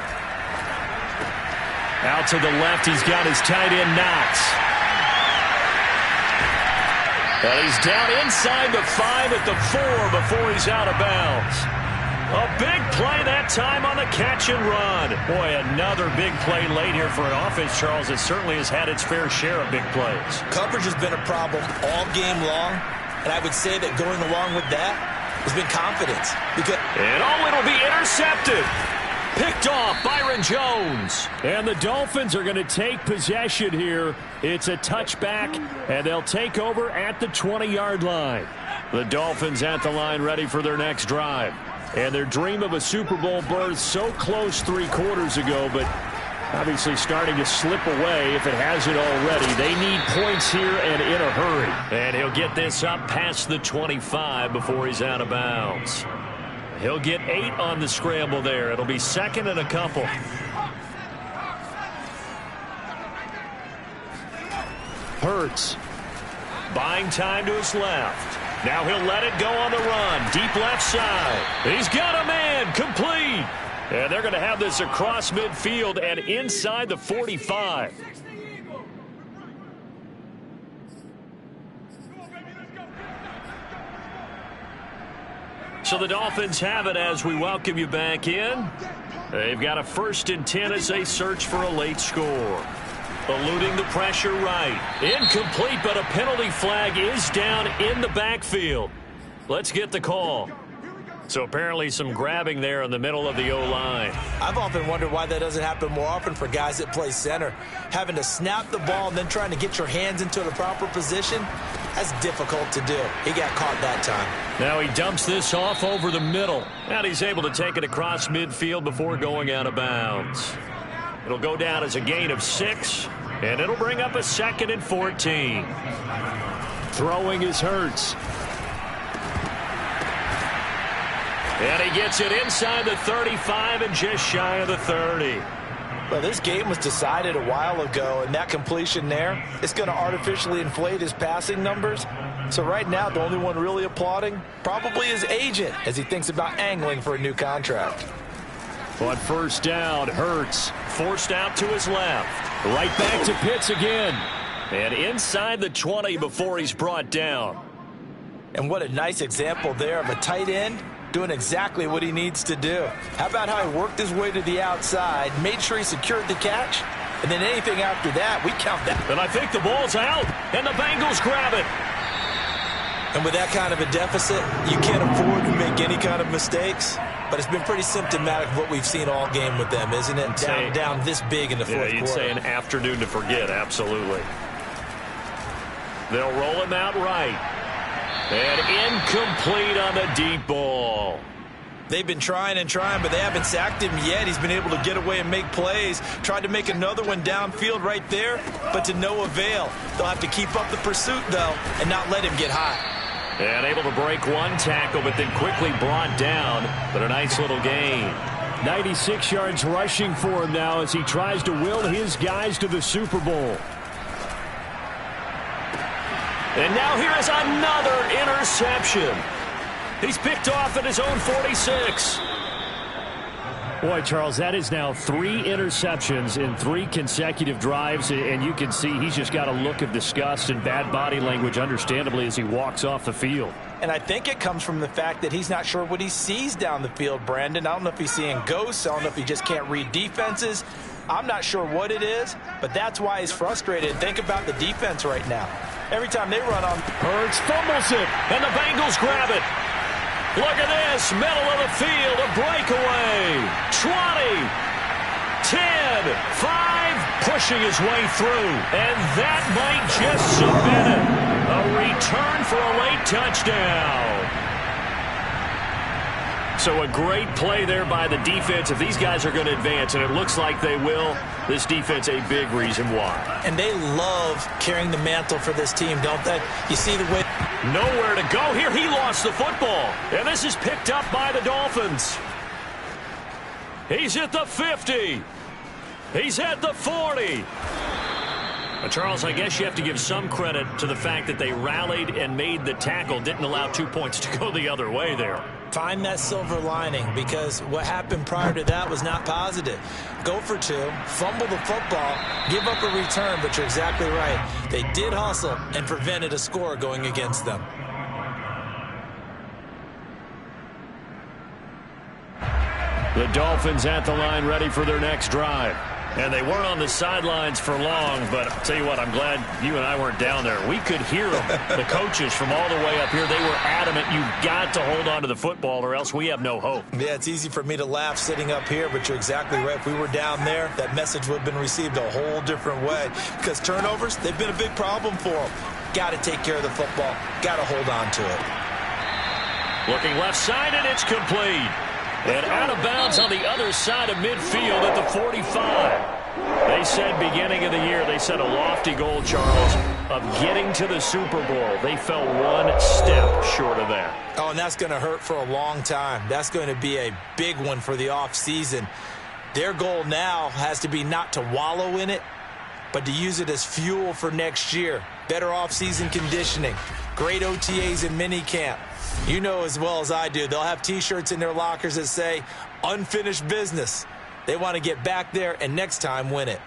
Out to the left, he's got his tight end, Knox. And he's down inside the 5 at the 4 before he's out of bounds. A big play that time on the catch and run. Boy, another big play late here for an offense, Charles, that certainly has had its fair share of big plays. Coverage has been a problem all game long, and I would say that going along with that has been confidence. And it'll be intercepted. Picked off Byron Jones. And the Dolphins are going to take possession here. It's a touchback, and they'll take over at the 20-yard line. The Dolphins at the line ready for their next drive. And their dream of a Super Bowl berth so close 3 quarters ago, but obviously starting to slip away if it hasn't already. They need points here and in a hurry. And he'll get this up past the 25 before he's out of bounds. He'll get 8 on the scramble there. It'll be 2nd and a couple. Hurts. Buying time to his left. Now he'll let it go on the run. Deep left side. He's got a man. Complete. And they're going to have this across midfield and inside the 45. So the Dolphins have it as we welcome you back in. They've got a 1st and 10 as they search for a late score. Eluding the pressure right. Incomplete, but a penalty flag is down in the backfield. Let's get the call. So apparently some grabbing there in the middle of the O-line. I've often wondered why that doesn't happen more often for guys that play center. Having to snap the ball and then trying to get your hands into the proper position, that's difficult to do. He got caught that time. Now he dumps this off over the middle. And he's able to take it across midfield before going out of bounds. It'll go down as a gain of 6, and it'll bring up a 2nd and 14. Throwing is Hurts. And he gets it inside the 35 and just shy of the 30. Well, this game was decided a while ago, and that completion there is going to artificially inflate his passing numbers. So right now, the only one really applauding probably his agent as he thinks about angling for a new contract. On 1st down, Hurts forced out to his left. Right back to Pitts again. And inside the 20 before he's brought down. And what a nice example there of a tight end doing exactly what he needs to do. How about how he worked his way to the outside, made sure he secured the catch, and then anything after that, we count that. And I think the ball's out, and the Bengals grab it. And with that kind of a deficit, you can't afford to make any kind of mistakes. But it's been pretty symptomatic of what we've seen all game with them, isn't it? Down this big in the 4th quarter. You'd say an afternoon to forget, absolutely. They'll roll him out right. And incomplete on the deep ball. They've been trying and trying, but they haven't sacked him yet. He's been able to get away and make plays. Tried to make another one downfield right there, but to no avail. They'll have to keep up the pursuit, though, and not let him get high. And able to break one tackle, but then quickly brought down. But a nice little gain. 96 yards rushing for him now as he tries to will his guys to the Super Bowl. And now here is another interception. He's picked off at his own 46. Boy, Charles, that is now 3 interceptions in 3 consecutive drives, and you can see he's just got a look of disgust and bad body language, understandably, as he walks off the field. And I think it comes from the fact that he's not sure what he sees down the field, Brandon. I don't know if he's seeing ghosts. I don't know if he just can't read defenses. I'm not sure what it is, but that's why he's frustrated. Think about the defense right now. Every time they run on, Hurts fumbles it, and the Bengals grab it. Look at this, middle of the field, a breakaway. 20, 10, 5, pushing his way through. And that might just cement it. A return for a late touchdown. So a great play there by the defense. If these guys are going to advance, and it looks like they will, this defense a big reason why. And they love carrying the mantle for this team, don't they? You see the way... Nowhere to go here. He lost the football. And this is picked up by the Dolphins. He's at the 50. He's at the 40. Charles, I guess you have to give some credit to the fact that they rallied and made the tackle, didn't allow 2 points to go the other way there. Find that silver lining, because what happened prior to that was not positive. Go for 2, fumble the football, give up a return, but you're exactly right. They did hustle and prevented a score going against them. The Dolphins at the line, ready for their next drive. And they weren't on the sidelines for long, but I'll tell you what, I'm glad you and I weren't down there. We could hear them, the coaches from all the way up here. They were adamant, you've got to hold on to the football or else we have no hope. Yeah, it's easy for me to laugh sitting up here, but you're exactly right. If we were down there, that message would have been received a whole different way. Because turnovers, they've been a big problem for them. Got to take care of the football. Got to hold on to it. Looking left side, and it's complete. And out of bounds on the other side of midfield at the 45. They said beginning of the year, they set a lofty goal, Charles, of getting to the Super Bowl. They fell one step short of that. Oh, and that's going to hurt for a long time. That's going to be a big one for the offseason. Their goal now has to be not to wallow in it, but to use it as fuel for next year. Better offseason conditioning, great OTAs and minicamp. You know as well as I do, they'll have T-shirts in their lockers that say, unfinished business. They want to get back there and next time win it.